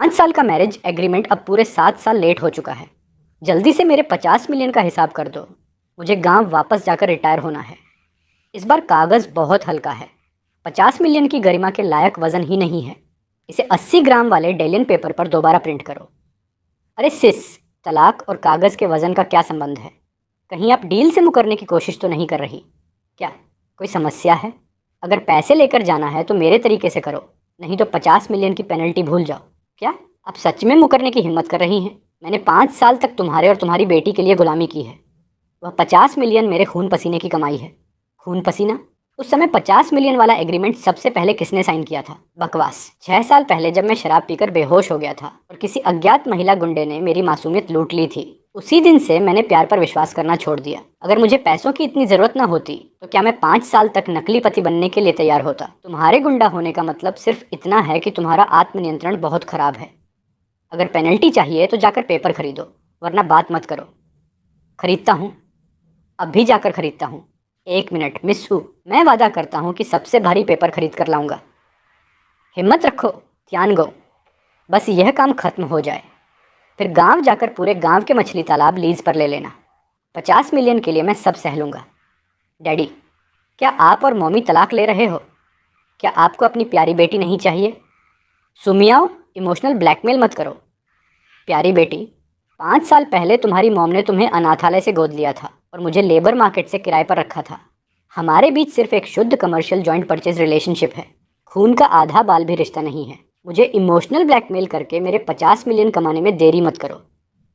5 साल का marriage agreement अब पूरे 7 साल लेट हो चुका है। जल्दी से मेरे 50 मिलियन का हिसाब कर दो। मुझे गांव वापस जाकर रिटायर होना है। इस बार कागज़ बहुत हल्का है। 50 मिलियन की गरिमा के लायक वजन ही नहीं है। इसे 80 ग्राम वाले डेलियन पेपर पर दोबारा प्रिंट करो। अरे सिस, तलाक और कागज़ के वजन का क्या संबंध है? कहीं आप डील से मुकरने की कोशिश तो नहीं कर रही? क्या कोई समस्या है? अगर पैसे लेकर जाना है तो मेरे तरीके से करो, नहीं तो 50 मिलियन की पेनल्टी भूल जाओ। क्या आप सच में मुकरने की हिम्मत कर रही हैं? मैंने 5 साल तक तुम्हारे और तुम्हारी बेटी के लिए गुलामी की है। वह 50 मिलियन मेरे खून पसीने की कमाई है। खून पसीना? उस समय 50 मिलियन वाला एग्रीमेंट सबसे पहले किसने साइन किया था? बकवास। 6 साल पहले जब मैं शराब पीकर बेहोश हो गया था और किसी अज्ञात महिला गुंडे ने मेरी मासूमियत लूट ली थी, उसी दिन से मैंने प्यार पर विश्वास करना छोड़ दिया। अगर मुझे पैसों की इतनी जरूरत न होती तो क्या मैं 5 साल तक नकली पति बनने के लिए तैयार होता? तुम्हारे गुंडा होने का मतलब सिर्फ इतना है कि तुम्हारा आत्मनियंत्रण बहुत खराब है। अगर पेनल्टी चाहिए तो जाकर पेपर खरीदो, वरना बात मत करो। खरीदता हूँ, अब भी जाकर खरीदता हूँ। 1 मिनट मिस्सू, मैं वादा करता हूँ कि सबसे भारी पेपर खरीद कर लाऊंगा। हिम्मत रखो, त्यानगो। बस यह काम खत्म हो जाए, फिर गांव जाकर पूरे गांव के मछली तालाब लीज पर ले लेना। 50 मिलियन के लिए मैं सब सह लूँगा। डैडी, क्या आप और मम्मी तलाक ले रहे हो? क्या आपको अपनी प्यारी बेटी नहीं चाहिए? सुमियाओ, इमोशनल ब्लैकमेल मत करो। प्यारी बेटी, 5 साल पहले तुम्हारी मॉम ने तुम्हें अनाथालय से गोद लिया था और मुझे लेबर मार्केट से किराए पर रखा था। हमारे बीच सिर्फ एक शुद्ध कमर्शियल जॉइंट परचेज रिलेशनशिप है। खून का आधा बाल भी रिश्ता नहीं है। मुझे इमोशनल ब्लैकमेल करके मेरे 50 मिलियन कमाने में देरी मत करो।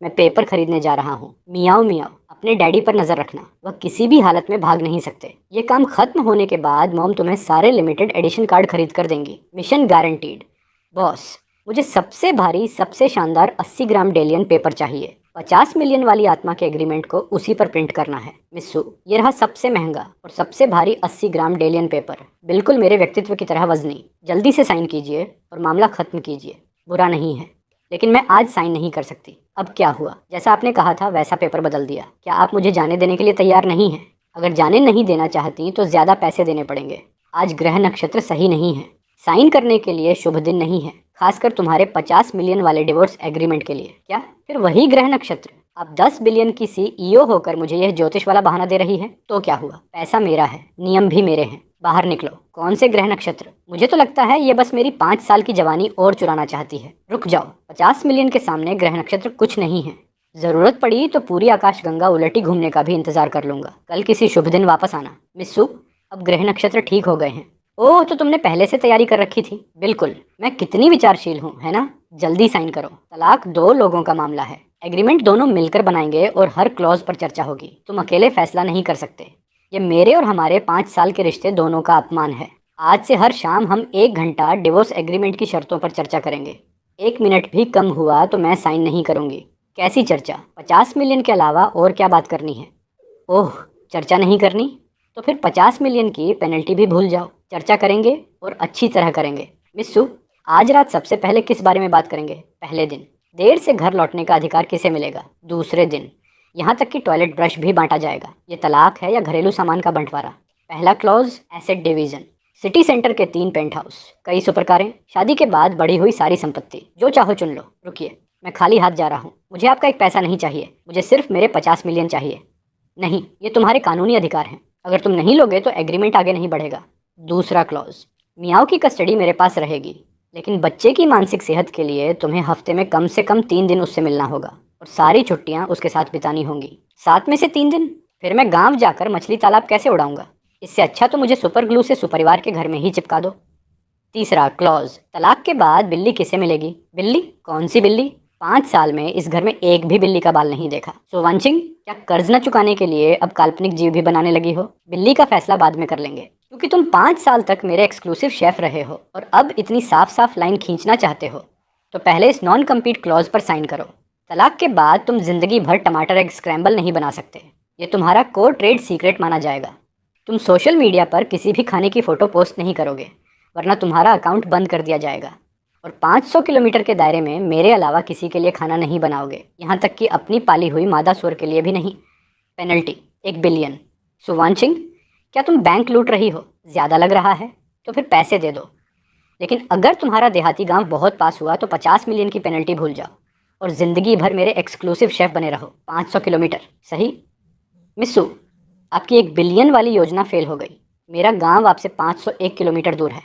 मैं पेपर खरीदने जा रहा हूँ। मियाओ मियाओ, अपने डैडी पर नज़र रखना, वह किसी भी हालत में भाग नहीं सकते। ये काम खत्म होने के बाद मॉम तुम्हें सारे लिमिटेड एडिशन कार्ड खरीद कर देंगी। Mission guaranteed. बॉस, मुझे सबसे भारी, सबसे शानदार 80 ग्राम डेलियन पेपर चाहिए। 50 मिलियन वाली आत्मा के एग्रीमेंट को उसी पर प्रिंट करना है। मिस्सू, ये रहा सबसे महंगा और सबसे भारी 80 ग्राम डेलियन पेपर, बिल्कुल मेरे व्यक्तित्व की तरह वजनी। जल्दी से साइन कीजिए और मामला खत्म कीजिए। बुरा नहीं है, लेकिन मैं आज साइन नहीं कर सकती। अब क्या हुआ? जैसा आपने कहा था वैसा पेपर बदल दिया। क्या आप मुझे जाने देने के लिए तैयार नहीं हैं? अगर जाने नहीं देना चाहती तो ज़्यादा पैसे देने पड़ेंगे। आज ग्रह नक्षत्र सही नहीं है। साइन करने के लिए शुभ दिन नहीं है, खासकर तुम्हारे 50 मिलियन वाले डिवोर्स एग्रीमेंट के लिए। क्या फिर वही ग्रह नक्षत्र? आप 10 बिलियन की सीईओ होकर मुझे यह ज्योतिष वाला बहाना दे रही है? तो क्या हुआ? पैसा मेरा है, नियम भी मेरे हैं। बाहर निकलो। कौन से ग्रह नक्षत्र? मुझे तो लगता है ये बस मेरी 5 साल की जवानी और चुराना चाहती है। रुक जाओ, 50 मिलियन के सामने ग्रह नक्षत्र कुछ नहीं है। जरूरत पड़ी तो पूरी आकाश गंगा उलटी घूमने का भी इंतजार कर लूंगा। कल किसी शुभ दिन वापस आना। मिस्सू, अब ग्रह नक्षत्र ठीक हो गए हैं। ओह, तो तुमने पहले से तैयारी कर रखी थी। बिल्कुल, मैं कितनी विचारशील हूँ, है ना? जल्दी साइन करो। तलाक 2 लोगों का मामला है। एग्रीमेंट दोनों मिलकर बनाएंगे और हर क्लॉज पर चर्चा होगी। तुम अकेले फैसला नहीं कर सकते। ये मेरे और हमारे 5 साल के रिश्ते दोनों का अपमान है। आज से हर शाम हम 1 घंटा डिवोर्स एग्रीमेंट की शर्तों पर चर्चा करेंगे। 1 मिनट भी कम हुआ तो मैं साइन नहीं करूंगी। कैसी चर्चा? 50 मिलियन के अलावा और क्या बात करनी है? ओह, चर्चा नहीं करनी? तो फिर 50 मिलियन की पेनल्टी भी भूल जाओ। चर्चा करेंगे और अच्छी तरह करेंगे। मिस्सू, आज रात सबसे पहले किस बारे में बात करेंगे? पहले दिन। देर से घर लौटने का अधिकार किसे मिलेगा? दूसरे दिन। यहाँ तक कि टॉयलेट ब्रश भी बांटा जाएगा। ये तलाक है या घरेलू सामान का बंटवारा? पहला clause, asset division. City centre के 3 पेंट हाउस, कई सुपर कारें, शादी के बाद बढ़ी हुई सारी संपत्ति, जो चाहो चुन लो। रुकिए, मैं खाली हाथ जा रहा हूँ। मुझे आपका एक पैसा नहीं चाहिए, मुझे सिर्फ मेरे 50 मिलियन चाहिए। नहीं, ये तुम्हारे कानूनी अधिकार हैं। अगर तुम नहीं लोगे तो एग्रीमेंट आगे नहीं बढ़ेगा। दूसरा क्लॉज, मियाओ की कस्टडी मेरे पास रहेगी, लेकिन बच्चे की मानसिक सेहत के लिए तुम्हें हफ्ते में कम से कम 3 दिन उससे मिलना होगा और सारी छुट्टियां उसके साथ बितानी होंगी। 7 में से 3 दिन? फिर मैं गांव जाकर मछली तालाब कैसे उड़ाऊंगा? इससे अच्छा तो मुझे सुपर ग्लू से सुपरिवार के घर में ही चिपका दो। तीसरा क्लॉज, तलाक के बाद बिल्ली किसे मिलेगी? बिल्ली? कौन सी बिल्ली? 5 साल में इस घर में एक भी बिल्ली का बाल नहीं देखा। सो वांचिंग, क्या कर्ज न चुकाने के लिए अब काल्पनिक जीव भी बनाने लगी हो? बिल्ली का फैसला बाद में कर लेंगे, क्योंकि तुम 5 साल तक मेरे एक्सक्लूसिव शेफ रहे हो और अब इतनी साफ साफ लाइन खींचना चाहते हो तो पहले इस नॉन कम्पीट क्लॉज पर साइन करो। तलाक के बाद तुम जिंदगी भर टमाटर एग स्क्रैम्बल नहीं बना सकते। ये तुम्हारा कोर ट्रेड सीक्रेट माना जाएगा। तुम सोशल मीडिया पर किसी भी खाने की फ़ोटो पोस्ट नहीं करोगे, वरना तुम्हारा अकाउंट बंद कर दिया जाएगा। और 500 किलोमीटर के दायरे में मेरे अलावा किसी के लिए खाना नहीं बनाओगे, यहाँ तक कि अपनी पाली हुई मादा सुअर के लिए भी नहीं। Penalty 1 billion. सुवांशिंग, क्या तुम बैंक लूट रही हो? ज़्यादा लग रहा है तो फिर पैसे दे दो। लेकिन अगर तुम्हारा देहाती गांव बहुत पास हुआ तो 50 मिलियन की पेनल्टी भूल जाओ और ज़िंदगी भर मेरे एक्सक्लूसिव शेफ बने रहो। 500 किलोमीटर सही? मिस्सू, आपकी 1 बिलियन वाली योजना फेल हो गई। मेरा गांव आपसे 501 किलोमीटर दूर है।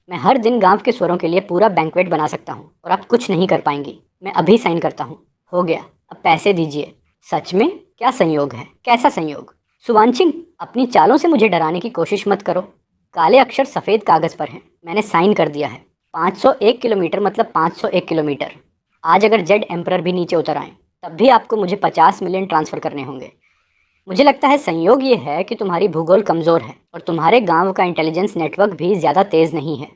मैं हर दिन गांव के स्वरों के लिए पूरा बैंक्वेट बना सकता हूँ और आप कुछ नहीं कर पाएंगी। मैं अभी साइन करता हूँ। हो गया, अब पैसे दीजिए। सच में क्या संयोग है, कैसा संयोग? सुवांशिंग, अपनी चालों से मुझे डराने की कोशिश मत करो। काले अक्षर सफ़ेद कागज़ पर हैं, मैंने साइन कर दिया है। 501 किलोमीटर मतलब 501 किलोमीटर। आज अगर जेड एम्परर भी नीचे उतर आए तब भी आपको मुझे 50 मिलियन ट्रांसफ़र करने होंगे। मुझे लगता है संयोग ये है कि तुम्हारी भूगोल कमज़ोर है और तुम्हारे गांव का इंटेलिजेंस नेटवर्क भी ज़्यादा तेज़ नहीं है।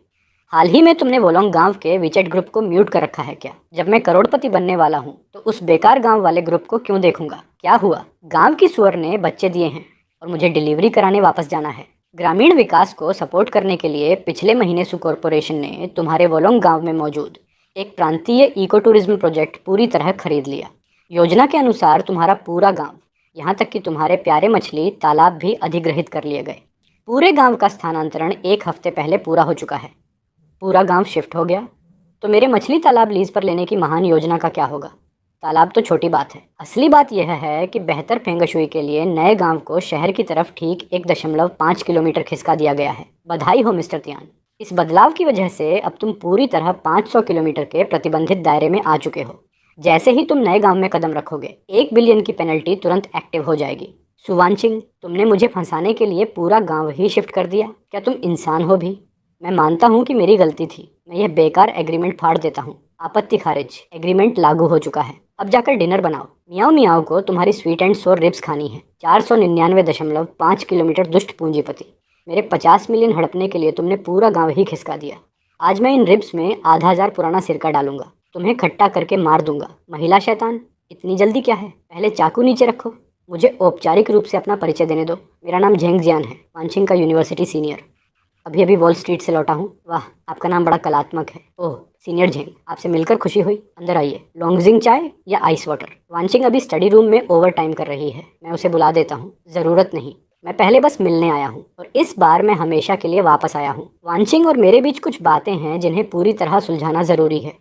हाल ही में तुमने वोलोंग गांव के विचेट ग्रुप को म्यूट कर रखा है क्या? जब मैं करोड़पति बनने वाला हूँ तो उस बेकार गांव वाले ग्रुप को क्यों देखूंगा? क्या हुआ? गांव की सुअर ने बच्चे दिए हैं और मुझे डिलीवरी कराने वापस जाना है। ग्रामीण विकास को सपोर्ट करने के लिए पिछले महीने सु कॉरपोरेशन ने तुम्हारे वोलोंग गाँव में मौजूद एक प्रांतीय इको टूरिज्म प्रोजेक्ट पूरी तरह खरीद लिया। योजना के अनुसार तुम्हारा पूरा गाँव, यहाँ तक कि तुम्हारे प्यारे मछली तालाब भी अधिग्रहित कर लिए गए। पूरे गांव का स्थानांतरण 1 हफ्ते पहले पूरा हो चुका है। पूरा गांव शिफ्ट हो गया तो मेरे मछली तालाब लीज पर लेने की महान योजना का क्या होगा? तालाब तो छोटी बात है, असली बात यह है कि बेहतर फेंगशुई के लिए नए गांव को शहर की तरफ ठीक 1.5 किलोमीटर खिसका दिया गया है। बधाई हो मिस्टर तियान। इस बदलाव की वजह से अब तुम पूरी तरह 500 किलोमीटर के प्रतिबंधित दायरे में आ चुके हो। जैसे ही तुम नए गांव में कदम रखोगे 1 बिलियन की पेनल्टी तुरंत एक्टिव हो जाएगी। सुवांशिंग, तुमने मुझे फंसाने के लिए पूरा गांव ही शिफ्ट कर दिया। क्या तुम इंसान हो भी? मैं मानता हूँ कि मेरी गलती थी। मैं यह बेकार एग्रीमेंट फाड़ देता हूँ। आपत्ति खारिज। एग्रीमेंट लागू हो चुका है। अब जाकर डिनर बनाओ। मियाओ मियाओ को तुम्हारी स्वीट एंड सोर रिब्स खानी है। 499.5 किलोमीटर दुष्ट पूंजीपति। मेरे 50 मिलियन हड़पने के लिए तुमने पूरा गाँव ही खिसका दिया। आज मैं इन रिब्स में आधा हजार पुराना सिरका डालूंगा, तुम्हें खट्टा करके मार दूंगा। महिला शैतान, इतनी जल्दी क्या है? पहले चाकू नीचे रखो। मुझे औपचारिक रूप से अपना परिचय देने दो। मेरा नाम झेंग जियान है, वानशिंग का यूनिवर्सिटी सीनियर। अभी अभी वॉल स्ट्रीट से लौटा हूँ। वाह, आपका नाम बड़ा कलात्मक है। ओह सीनियर झेंग, आपसे मिलकर खुशी हुई। अंदर आइए। लॉन्गजिंग चाय या आइस वाटर? वानशिंग अभी स्टडी रूम में ओवर टाइम कर रही है, मैं उसे बुला देता हूँ। ज़रूरत नहीं, मैं पहले बस मिलने आया हूँ और इस बार मैं हमेशा के लिए वापस आया हूँ। वानशिंग और मेरे बीच कुछ बातें हैं जिन्हें पूरी तरह सुलझाना ज़रूरी है।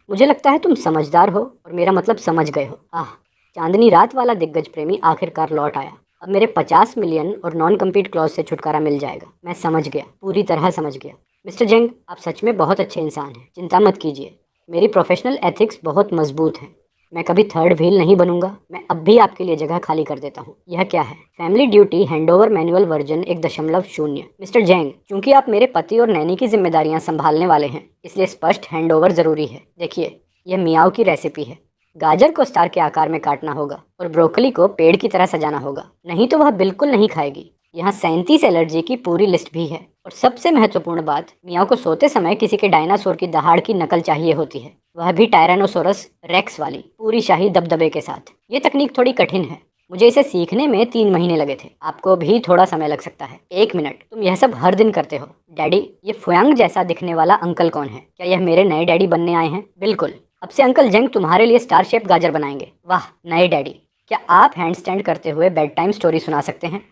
मुझे लगता है तुम समझदार हो और मेरा मतलब समझ गए हो। आह, चांदनी रात वाला दिग्गज प्रेमी आखिरकार लौट आया। अब मेरे 50 मिलियन और नॉन कम्पीट क्लॉज से छुटकारा मिल जाएगा। मैं समझ गया, पूरी तरह समझ गया। मिस्टर जेंग, आप सच में बहुत अच्छे इंसान हैं। चिंता मत कीजिए, मेरी प्रोफेशनल एथिक्स बहुत मजबूत हैं। मैं कभी थर्ड व्हील नहीं बनूंगा। मैं अब भी आपके लिए जगह खाली कर देता हूँ। यह क्या है? Family duty handover manual version 1.0। Mister Zheng, चूंकि आप मेरे पति और नैनी की जिम्मेदारियां संभालने वाले हैं, इसलिए स्पष्ट हैंडओवर जरूरी है। देखिए, यह मियाओ की रेसिपी है। गाजर को स्टार के आकार में काटना होगा और ब्रोकली को पेड़ की तरह सजाना होगा, नहीं तो वह बिल्कुल नहीं खाएगी। यहाँ 37 एलर्जी की पूरी लिस्ट भी है। और सबसे महत्वपूर्ण बात, मियाओ को सोते समय किसी के डायनासोर की दहाड़ की नकल चाहिए होती है, वह भी टायरानोसोरस रेक्स वाली, पूरी शाही दबदबे के साथ। ये तकनीक थोड़ी कठिन है, मुझे इसे सीखने में 3 महीने लगे थे। आपको भी थोड़ा समय लग सकता है। 1 मिनट, तुम यह सब हर दिन करते हो? डैडी, ये फुयांग जैसा दिखने वाला अंकल कौन है? क्या यह मेरे नए डैडी बनने आए हैं? बिल्कुल, अब से अंकल जेंग तुम्हारे लिए स्टार शेप गाजर बनाएंगे। वाह, नए डैडी। क्या आप हैंड स्टैंड करते हुए बेड टाइम स्टोरी सुना सकते हैं?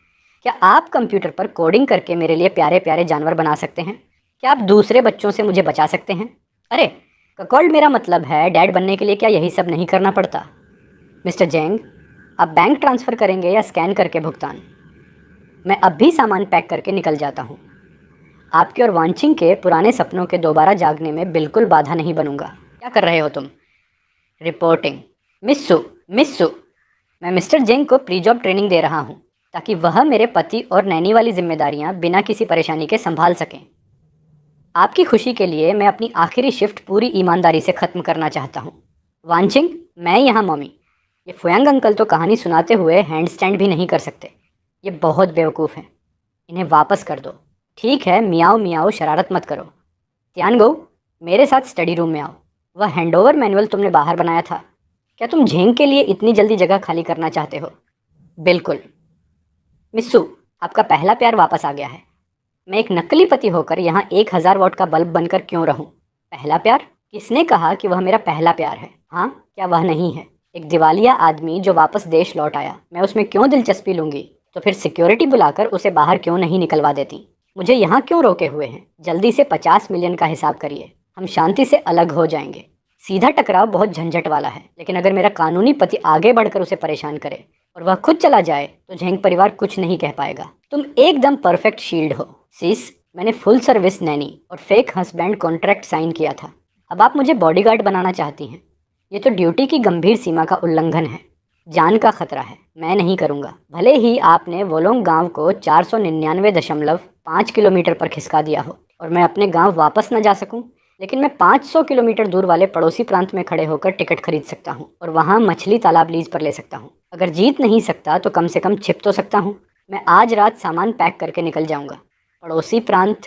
क्या आप कंप्यूटर पर कोडिंग करके मेरे लिए प्यारे प्यारे जानवर बना सकते हैं? क्या आप दूसरे बच्चों से मुझे बचा सकते हैं? अरे ककॉल्ड, मेरा मतलब है डैड बनने के लिए क्या यही सब नहीं करना पड़ता? मिस्टर जेंग, आप बैंक ट्रांसफ़र करेंगे या स्कैन करके भुगतान? मैं अब भी सामान पैक करके निकल जाता हूँ। आपके और वांचिंग के पुराने सपनों के दोबारा जागने में बिल्कुल बाधा नहीं बनूंगा। क्या कर रहे हो तुम? रिपोर्टिंग। मिस्सू, मिस्सू, मैं मिस्टर जेंग को प्री जॉब ट्रेनिंग दे रहा हूँ ताकि वह मेरे पति और नैनी वाली जिम्मेदारियाँ बिना किसी परेशानी के संभाल सकें। आपकी खुशी के लिए मैं अपनी आखिरी शिफ्ट पूरी ईमानदारी से ख़त्म करना चाहता हूँ। वांचिंग, मैं यहाँ मम्मी। ये फुयांग अंकल तो कहानी सुनाते हुए हैंड स्टैंड भी नहीं कर सकते। ये बहुत बेवकूफ़ हैं, इन्हें वापस कर दो। ठीक है, मियाओ मियाओ, शरारत मत करो। तियानगो, मेरे साथ स्टडी रूम में आओ। वह हैंडओवर मैनुअल तुमने बाहर बनाया था, क्या तुम झेंग के लिए इतनी जल्दी जगह खाली करना चाहते हो? बिल्कुल। मिस्सू, आपका पहला प्यार वापस आ गया है। मैं एक नकली पति होकर यहाँ 1000 वॉट का बल्ब बनकर क्यों रहूँ? पहला प्यार? किसने कहा कि वह मेरा पहला प्यार है? हाँ, क्या वह नहीं है? एक दिवालिया आदमी जो वापस देश लौट आया, मैं उसमें क्यों दिलचस्पी लूँगी? तो फिर सिक्योरिटी बुलाकर उसे बाहर क्यों नहीं निकलवा देती? मुझे यहाँ क्यों रोके हुए हैं? जल्दी से 50 मिलियन का हिसाब करिए, हम शांति से अलग हो जाएंगे। सीधा टकराव बहुत झंझट वाला है, लेकिन अगर मेरा कानूनी पति आगे बढ़कर उसे परेशान करे और वह खुद चला जाए तो झेंग परिवार कुछ नहीं कह पाएगा। तुम एकदम परफेक्ट शील्ड हो सीस। मैंने फुल सर्विस नैनी और फेक हस्बैंड कॉन्ट्रैक्ट साइन किया था। अब आप मुझे बॉडीगार्ड बनाना चाहती हैं? ये तो ड्यूटी की गंभीर सीमा का उल्लंघन है। जान का खतरा है, मैं नहीं करूँगा। भले ही आपने वोलोंग गांव को 499.5 किलोमीटर पर खिसका दिया हो और मैं अपने गांव वापस न जा सकूं, लेकिन मैं 500 किलोमीटर दूर वाले पड़ोसी प्रांत में खड़े होकर टिकट खरीद सकता हूं और वहां मछली तालाब लीज पर ले सकता हूं। अगर जीत नहीं सकता तो कम से कम छिप तो सकता हूं। मैं आज रात सामान पैक करके निकल जाऊंगा। पड़ोसी प्रांत?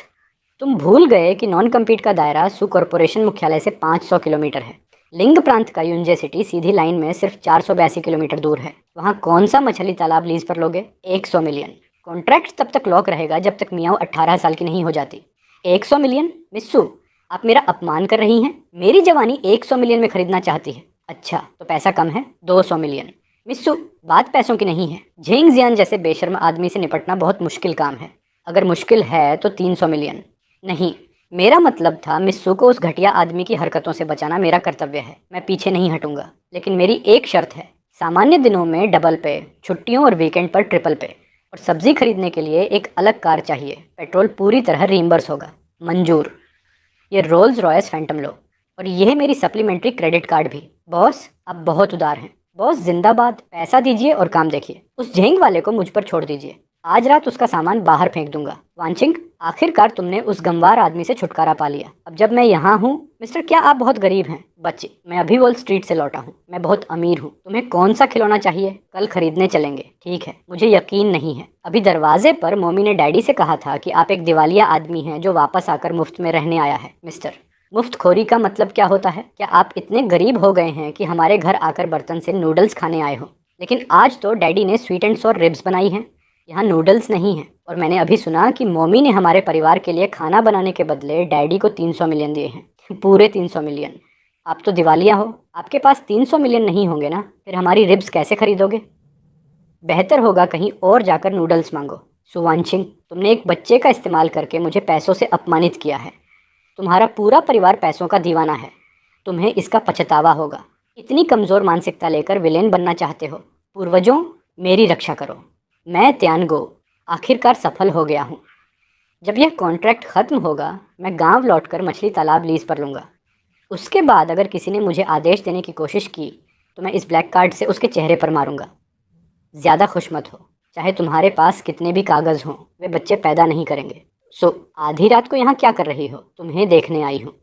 तुम भूल गए कि नॉन कम्पीट का दायरा सु कॉरपोरेशन मुख्यालय से 500 किलोमीटर है। लिंग प्रांत का यूंजे सिटी सीधी लाइन में सिर्फ 482 किलोमीटर दूर है। वहाँ कौन सा मछली तालाब लीज पर लोगे? 100 मिलियन। कॉन्ट्रैक्ट तब तक लॉक रहेगा जब तक मियाँ 18 साल की नहीं हो जाती। 100 मिलियन? मिस्सू, आप मेरा अपमान कर रही हैं। मेरी जवानी 100 मिलियन में खरीदना चाहती है? अच्छा तो पैसा कम है, 200 मिलियन। मिस्सू, बात पैसों की नहीं है। झेंग जियान जैसे बेशर्म आदमी से निपटना बहुत मुश्किल काम है। अगर मुश्किल है तो 300 मिलियन। नहीं, मेरा मतलब था मिस्सू को उस घटिया आदमी की हरकतों से बचाना मेरा कर्तव्य है। मैं पीछे नहीं हटूंगा, लेकिन मेरी एक शर्त है। सामान्य दिनों में डबल पे, छुट्टियों और वीकेंड पर ट्रिपल पे, और सब्जी खरीदने के लिए एक अलग कार चाहिए। पेट्रोल पूरी तरह रीइंबर्स होगा। मंजूर। ये रोल्स रॉयस फैंटम लो, और यह मेरी सप्लीमेंट्री क्रेडिट कार्ड भी। बॉस, आप बहुत उदार हैं। बॉस जिंदाबाद। पैसा दीजिए और काम देखिए। उस झेंग वाले को मुझ पर छोड़ दीजिए। आज रात उसका सामान बाहर फेंक दूंगा। वांचिंग, आखिरकार तुमने उस गंवार आदमी से छुटकारा पा लिया। अब जब मैं यहाँ हूँ। मिस्टर, क्या आप बहुत गरीब हैं? बच्चे, मैं अभी वॉल स्ट्रीट से लौटा हूँ। मैं बहुत अमीर हूँ। तुम्हें कौन सा खिलौना चाहिए? कल खरीदने चलेंगे। ठीक है, मुझे यकीन नहीं है। अभी दरवाजे पर मोमी ने डैडी से कहा था कि आप एक दिवालिया आदमी हैं जो वापस आकर मुफ्त में रहने आया है। मिस्टर, मुफ्तखोरी का मतलब क्या होता है? क्या आप इतने गरीब हो गए हैं कि हमारे घर आकर बर्तन से नूडल्स खाने आए हो? लेकिन आज तो डैडी ने स्वीट एंड सॉर रिब्स बनाई हैं। यहाँ नूडल्स नहीं हैं। और मैंने अभी सुना कि मॉमी ने हमारे परिवार के लिए खाना बनाने के बदले डैडी को 300 मिलियन दिए हैं। पूरे 300 मिलियन। आप तो दिवालिया हो। आपके पास 300 मिलियन नहीं होंगे ना? फिर हमारी रिब्स कैसे खरीदोगे? बेहतर होगा कहीं और जाकर नूडल्स मांगो। सुवांशिंग, तुमने एक बच्चे का इस्तेमाल करके मुझे पैसों से अपमानित किया है। तुम्हारा पूरा परिवार पैसों का दीवाना है। तुम्हें इसका पछतावा होगा। इतनी कमज़ोर मानसिकता लेकर विलेन बनना चाहते हो? पूर्वजों, मेरी रक्षा करो। मैं त्यानगो आखिरकार सफल हो गया हूँ। जब यह कॉन्ट्रैक्ट ख़त्म होगा मैं गांव लौटकर मछली तालाब लीज पर लूँगा। उसके बाद अगर किसी ने मुझे आदेश देने की कोशिश की तो मैं इस ब्लैक कार्ड से उसके चेहरे पर मारूंगा। ज़्यादा खुश मत हो। चाहे तुम्हारे पास कितने भी कागज़ हों, वे बच्चे पैदा नहीं करेंगे। सो आधी रात को यहाँ क्या कर रही हो? तुम्हें देखने आई हूँ।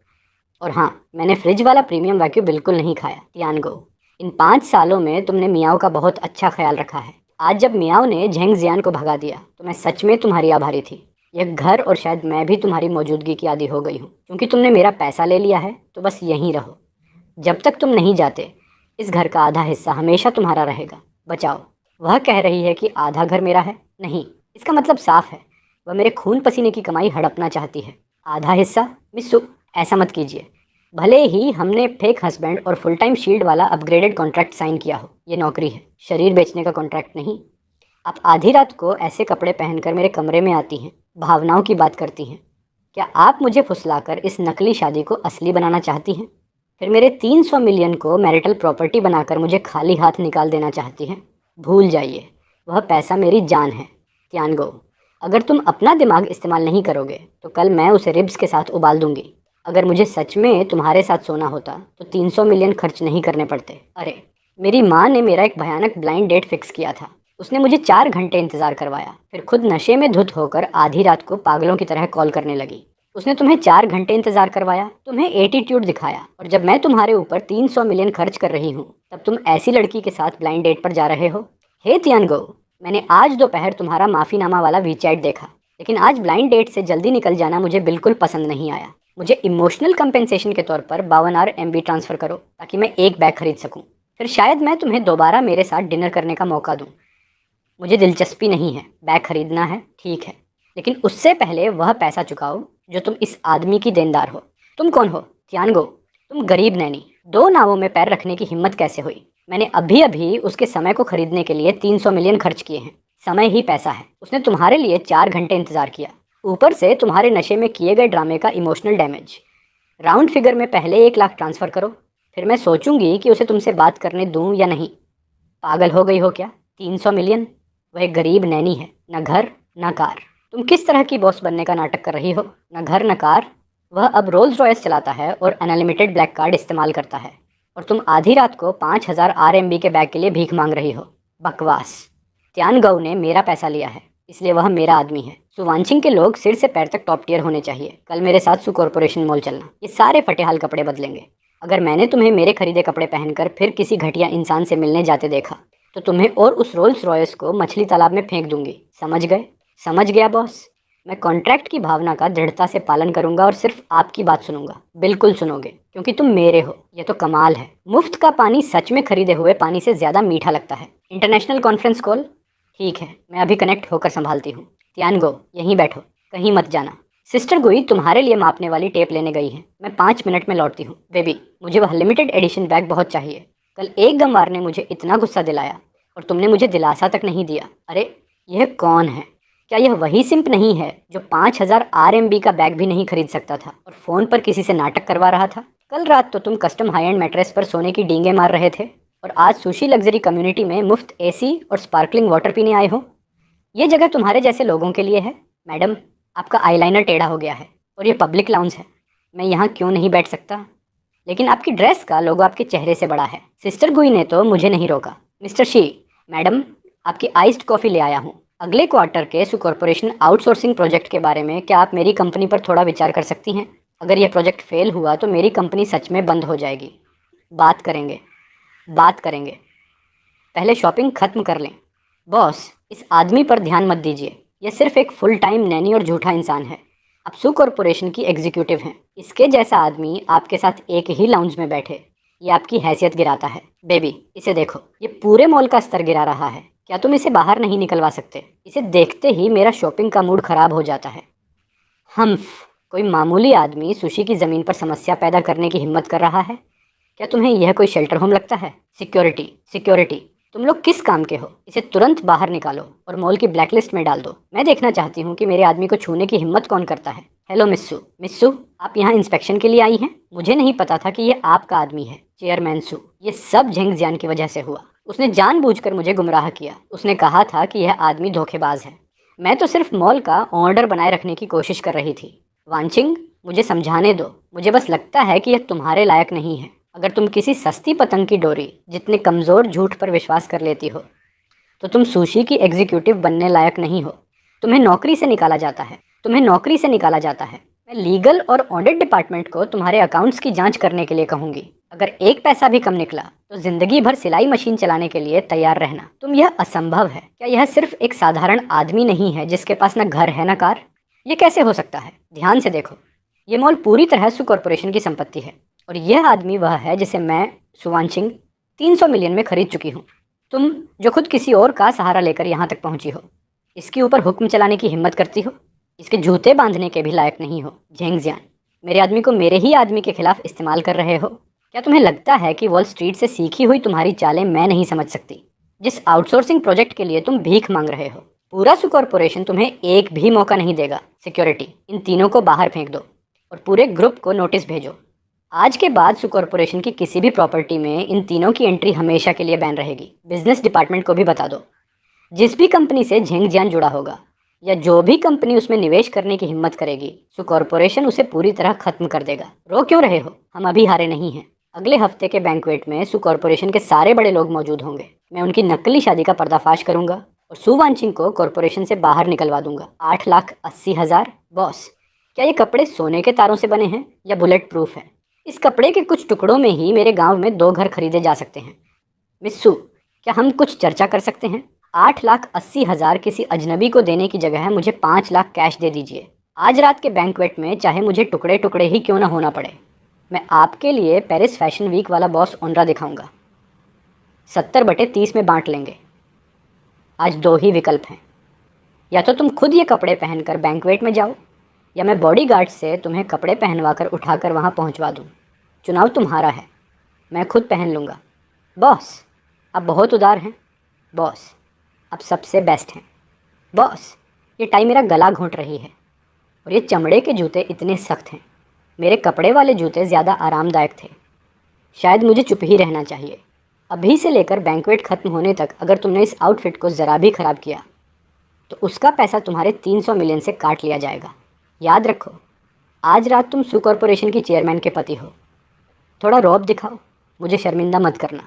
और हाँ, मैंने फ्रिज वाला प्रीमियम वैक्यूम बिल्कुल नहीं खाया। तियानगो, इन 5 सालों में तुमने मियाओ का बहुत अच्छा ख्याल रखा है। आज जब मियाओ ने झेंग जियान को भगा दिया तो मैं सच में तुम्हारी आभारी थी। यह घर और शायद मैं भी तुम्हारी मौजूदगी की आदी हो गई हूँ। क्योंकि तुमने मेरा पैसा ले लिया है तो बस यहीं रहो। जब तक तुम नहीं जाते इस घर का आधा हिस्सा हमेशा तुम्हारा रहेगा। बचाओ। वह कह रही है कि आधा घर मेरा है। नहीं, इसका मतलब साफ है, वह मेरे खून पसीने की कमाई हड़पना चाहती है। आधा हिस्सा? मिस्सू, ऐसा मत कीजिए। भले ही हमने फेक हस्बैंड और फुल टाइम शील्ड वाला अपग्रेडेड कॉन्ट्रैक्ट साइन किया हो, ये नौकरी है, शरीर बेचने का कॉन्ट्रैक्ट नहीं। आप आधी रात को ऐसे कपड़े पहनकर मेरे कमरे में आती हैं, भावनाओं की बात करती हैं। क्या आप मुझे फुसलाकर इस नकली शादी को असली बनाना चाहती हैं? फिर मेरे 300 मिलियन को मैरिटल प्रॉपर्टी बनाकर मुझे खाली हाथ निकाल देना चाहती हैं? भूल जाइए, वह पैसा मेरी जान है। त्यानगो, अगर तुम अपना दिमाग इस्तेमाल नहीं करोगे तो कल मैं उसे रिब्स के साथ उबाल दूंगी। अगर मुझे सच में तुम्हारे साथ सोना होता तो 300 मिलियन खर्च नहीं करने पड़ते। अरे, मेरी माँ ने मेरा एक भयानक ब्लाइंड डेट फिक्स किया था। उसने मुझे 4 घंटे इंतज़ार करवाया, फिर खुद नशे में धुत होकर आधी रात को पागलों की तरह कॉल करने लगी। उसने तुम्हें 4 घंटे इंतज़ार करवाया, तुम्हें एटीट्यूड दिखाया, और जब मैं तुम्हारे ऊपर 300 मिलियन खर्च कर रही हूँ तब तुम ऐसी लड़की के साथ ब्लाइंड डेट पर जा रहे हो। हे तियानगो, मैंने आज दोपहर तुम्हारा माफ़ीनामा वाला वीचैट देखा, लेकिन आज ब्लाइंड डेट से जल्दी निकल जाना मुझे बिल्कुल पसंद नहीं आया। मुझे इमोशनल कंपेंसेशन के तौर पर 52 MB ट्रांसफ़र करो ताकि मैं एक बैग खरीद सकूं। फिर शायद मैं तुम्हें दोबारा मेरे साथ डिनर करने का मौका दूं। मुझे दिलचस्पी नहीं है। बैग खरीदना है, ठीक है, लेकिन उससे पहले वह पैसा चुकाओ जो तुम इस आदमी की देनदार हो। तुम कौन हो? त्यानगो, तुम गरीब नैनी। 2 नावों में पैर रखने की हिम्मत कैसे हुई? मैंने अभी अभी उसके समय को खरीदने के लिए 300 मिलियन खर्च किए हैं। समय ही पैसा है। उसने तुम्हारे लिए 4 घंटे इंतज़ार किया ऊपर से तुम्हारे नशे में किए गए ड्रामे का इमोशनल डैमेज। राउंड फिगर में पहले 1 लाख ट्रांसफ़र करो, फिर मैं सोचूंगी कि उसे तुमसे बात करने दूं या नहीं। पागल हो गई हो क्या? 300 मिलियन? वह एक गरीब नैनी है, न घर न कार। तुम किस तरह की बॉस बनने का नाटक कर रही हो? न घर न कार। वह अब रोल्स रॉयस चलाता है और अनलिमिटेड ब्लैक कार्ड इस्तेमाल करता है, और तुम आधी रात को 5000 RMB के बैग के लिए भीख मांग रही हो। बकवास। त्यानगऊ ने मेरा पैसा लिया है, इसलिए वह मेरा आदमी है। सुवांशिंग के लोग सिर से पैर तक टॉप टियर होने चाहिए। कल मेरे साथ सु कॉरपोरेशन मॉल चलना, ये सारे फटेहाल कपड़े बदलेंगे। अगर मैंने तुम्हें मेरे खरीदे कपड़े पहनकर फिर किसी घटिया इंसान से मिलने जाते देखा तो तुम्हें और उस रोल्स रॉयस को मछली तालाब में फेंक दूंगी। समझ गए? समझ गया बॉस। मैं कॉन्ट्रैक्ट की भावना का दृढ़ता से पालन करूंगा और सिर्फ आपकी बात सुनूंगा। बिल्कुल सुनोगे, क्योंकि तुम मेरे हो। ये तो कमाल है। मुफ्त का पानी सच में खरीदे हुए पानी से ज़्यादा मीठा लगता है। International conference call? ठीक है, मैं अभी कनेक्ट होकर संभालती हूँ। त्यानगो, यहीं बैठो, कहीं मत जाना। सिस्टर गुई तुम्हारे लिए मापने वाली टेप लेने गई है। मैं 5 मिनट में लौटती हूँ। बेबी, मुझे वह लिमिटेड एडिशन बैग बहुत चाहिए। कल एक गंवार ने मुझे इतना गुस्सा दिलाया और तुमने मुझे दिलासा तक नहीं दिया। अरे, यह कौन है? क्या यह वही सिंप नहीं है जो 5000 RMB का बैग भी नहीं खरीद सकता था और फ़ोन पर किसी से नाटक करवा रहा था? कल रात तो तुम कस्टम हाई एंड मैट्रेस पर सोने की डींगे मार रहे थे, और आज सुशी लग्जरी कम्युनिटी में मुफ्त AC और स्पार्कलिंग वाटर पीने आए हो। ये जगह तुम्हारे जैसे लोगों के लिए है। मैडम, आपका आईलाइनर टेढ़ा हो गया है और ये पब्लिक लाउंज है। मैं यहाँ क्यों नहीं बैठ सकता? लेकिन आपकी ड्रेस का लोगो आपके चेहरे से बड़ा है। सिस्टर गुई ने तो मुझे नहीं रोका। मिस्टर शी, मैडम, आपकी आइस्ड कॉफ़ी ले आया हूँ। अगले क्वार्टर के सु कॉरपोरेशन आउटसोर्सिंग प्रोजेक्ट के बारे में क्या आप मेरी कंपनी पर थोड़ा विचार कर सकती हैं? अगर यह प्रोजेक्ट फेल हुआ तो मेरी कंपनी सच में बंद हो जाएगी। बात करेंगे, बात करेंगे। पहले शॉपिंग खत्म कर लें। बॉस, इस आदमी पर ध्यान मत दीजिए। यह सिर्फ एक फुल टाइम नैनी और झूठा इंसान है। आप सु कॉरपोरेशन की एग्जीक्यूटिव हैं। इसके जैसा आदमी आपके साथ एक ही लाउंज में बैठे, ये आपकी हैसियत गिराता है। बेबी, इसे देखो, ये पूरे मॉल का स्तर गिरा रहा है। क्या तुम इसे बाहर नहीं निकलवा सकते? इसे देखते ही मेरा शॉपिंग का मूड खराब हो जाता है। हम्फ, कोई मामूली आदमी सुशी की ज़मीन पर समस्या पैदा करने की हिम्मत कर रहा है? क्या तुम्हें यह कोई शेल्टर होम लगता है? सिक्योरिटी, सिक्योरिटी, तुम लोग किस काम के हो? इसे तुरंत बाहर निकालो और मॉल की ब्लैकलिस्ट में डाल दो। मैं देखना चाहती हूँ कि मेरे आदमी को छूने की हिम्मत कौन करता है। हेलो मिस्सू। मिस्सू, आप यहाँ इंस्पेक्शन के लिए आई हैं? मुझे नहीं पता था कि ये आपका आदमी है। चेयरमैन सू, ये सब झेंग जियान की वजह से हुआ। उसने जानबूझकर मुझे गुमराह किया। उसने कहा था कि यह आदमी धोखेबाज है। मैं तो सिर्फ मॉल का ऑर्डर बनाए रखने की कोशिश कर रही थी। वांचिंग, मुझे समझाने दो। मुझे बस लगता है कि यह तुम्हारे लायक नहीं है। अगर तुम किसी सस्ती पतंग की डोरी जितने कमज़ोर झूठ पर विश्वास कर लेती हो तो तुम सुशी की एग्जीक्यूटिव बनने लायक नहीं हो। तुम्हें नौकरी से निकाला जाता है। तुम्हें नौकरी से निकाला जाता है। मैं लीगल और ऑडिट डिपार्टमेंट को तुम्हारे अकाउंट्स की जांच करने के लिए कहूँगी। अगर एक पैसा भी कम निकला तो ज़िंदगी भर सिलाई मशीन चलाने के लिए तैयार रहना। तुम, यह असंभव है। क्या यह सिर्फ एक साधारण आदमी नहीं है जिसके पास न घर है न कार? ये कैसे हो सकता है? ध्यान से देखो, ये मॉल पूरी तरह सु कॉरपोरेशन की संपत्ति है, और यह आदमी वह है जिसे मैं, सुवांशिंग, 300 मिलियन में खरीद चुकी हूँ। तुम, जो खुद किसी और का सहारा लेकर यहाँ तक पहुँची हो, इसके ऊपर हुक्म चलाने की हिम्मत करती हो? इसके जूते बांधने के भी लायक नहीं हो। झेंग जियान, मेरे आदमी को मेरे ही आदमी के खिलाफ इस्तेमाल कर रहे हो। क्या तुम्हें लगता है कि वॉल स्ट्रीट से सीखी हुई तुम्हारी चालें मैं नहीं समझ सकती? जिस आउटसोर्सिंग प्रोजेक्ट के लिए तुम भीख मांग रहे हो, पूरा सु कॉरपोरेशन तुम्हें एक भी मौका नहीं देगा। सिक्योरिटी, इन तीनों को बाहर फेंक दो और पूरे ग्रुप को नोटिस भेजो। आज के बाद सु कॉरपोरेशन की किसी भी प्रॉपर्टी में इन तीनों की एंट्री हमेशा के लिए बैन रहेगी। बिजनेस डिपार्टमेंट को भी बता दो। जिस भी कंपनी से झेंग जियान जुड़ा होगा या जो भी कंपनी उसमें निवेश करने की हिम्मत करेगी, सु कॉरपोरेशन उसे पूरी तरह खत्म कर देगा। रो क्यों रहे हो? हम अभी हारे नहीं हैं। अगले हफ्ते के बैंक्वेट में सु कॉरपोरेशन के सारे बड़े लोग मौजूद होंगे। मैं उनकी नकली शादी का पर्दाफाश करूंगा और सु वांचिंग को कॉरपोरेशन से बाहर निकलवा दूंगा। 8,80,000। बॉस, क्या ये कपड़े सोने के तारों से बने हैं या बुलेट प्रूफ हैं? इस कपड़े के कुछ टुकड़ों में ही मेरे गांव में 2 घर खरीदे जा सकते हैं। मिस्सू, क्या हम कुछ चर्चा कर सकते हैं? 8,80,000 किसी अजनबी को देने की जगह मुझे 5 लाख कैश दे दीजिए। आज रात के बैंक्वेट में चाहे मुझे टुकड़े टुकड़े ही क्यों ना होना पड़े। मैं आपके लिए पेरिस फैशन वीक वाला बॉस ओनरा दिखाऊंगा। 70/30 में बांट लेंगे। आज 2 ही विकल्प हैं, या तो तुम खुद ये कपड़े पहनकर बैंक्वेट में जाओ, या मैं बॉडीगार्ड से तुम्हें कपड़े पहनवा कर उठाकर वहाँ पहुँचवा दूँ। चुनाव तुम्हारा है। मैं खुद पहन लूँगा। बॉस, आप बहुत उदार हैं। बॉस, आप सबसे बेस्ट हैं। बॉस, ये टाई मेरा गला घोंट रही है। और ये चमड़े के जूते इतने सख्त हैं। मेरे कपड़े वाले जूते ज़्यादा आरामदायक थे। शायद मुझे चुप ही रहना चाहिए। अभी से लेकर बैंक्वेट ख़त्म होने तक अगर तुमने इस आउटफिट को ज़रा भी ख़राब किया तो उसका पैसा तुम्हारे 300 मिलियन से काट लिया जाएगा। याद रखो, आज रात तुम सू कॉरपोरेशन की चेयरमैन के पति हो। थोड़ा रौब दिखाओ, मुझे शर्मिंदा मत करना।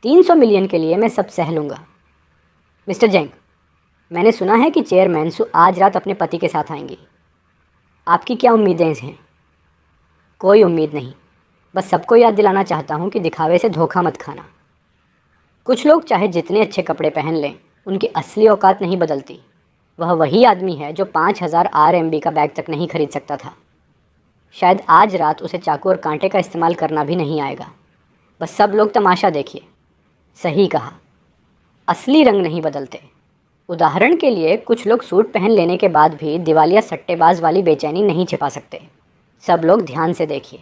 300 मिलियन के लिए मैं सब सह लूँगा। मिस्टर जेंग, मैंने सुना है कि चेयरमैन सू आज रात अपने पति के साथ आएंगी। आपकी क्या उम्मीदें हैं? कोई उम्मीद नहीं, बस सबको याद दिलाना चाहता हूँ कि दिखावे से धोखा मत खाना। कुछ लोग चाहे जितने अच्छे कपड़े पहन लें, उनकी असली औकात नहीं बदलती। वह वही आदमी है जो 5000 RMB का बैग तक नहीं खरीद सकता था। शायद आज रात उसे चाकू और कांटे का इस्तेमाल करना भी नहीं आएगा। बस सब लोग तमाशा देखिए। सही कहा, असली रंग नहीं बदलते। उदाहरण के लिए कुछ लोग सूट पहन लेने के बाद भी दिवालिया सट्टेबाज वाली बेचैनी नहीं छिपा सकते। सब लोग ध्यान से देखिए।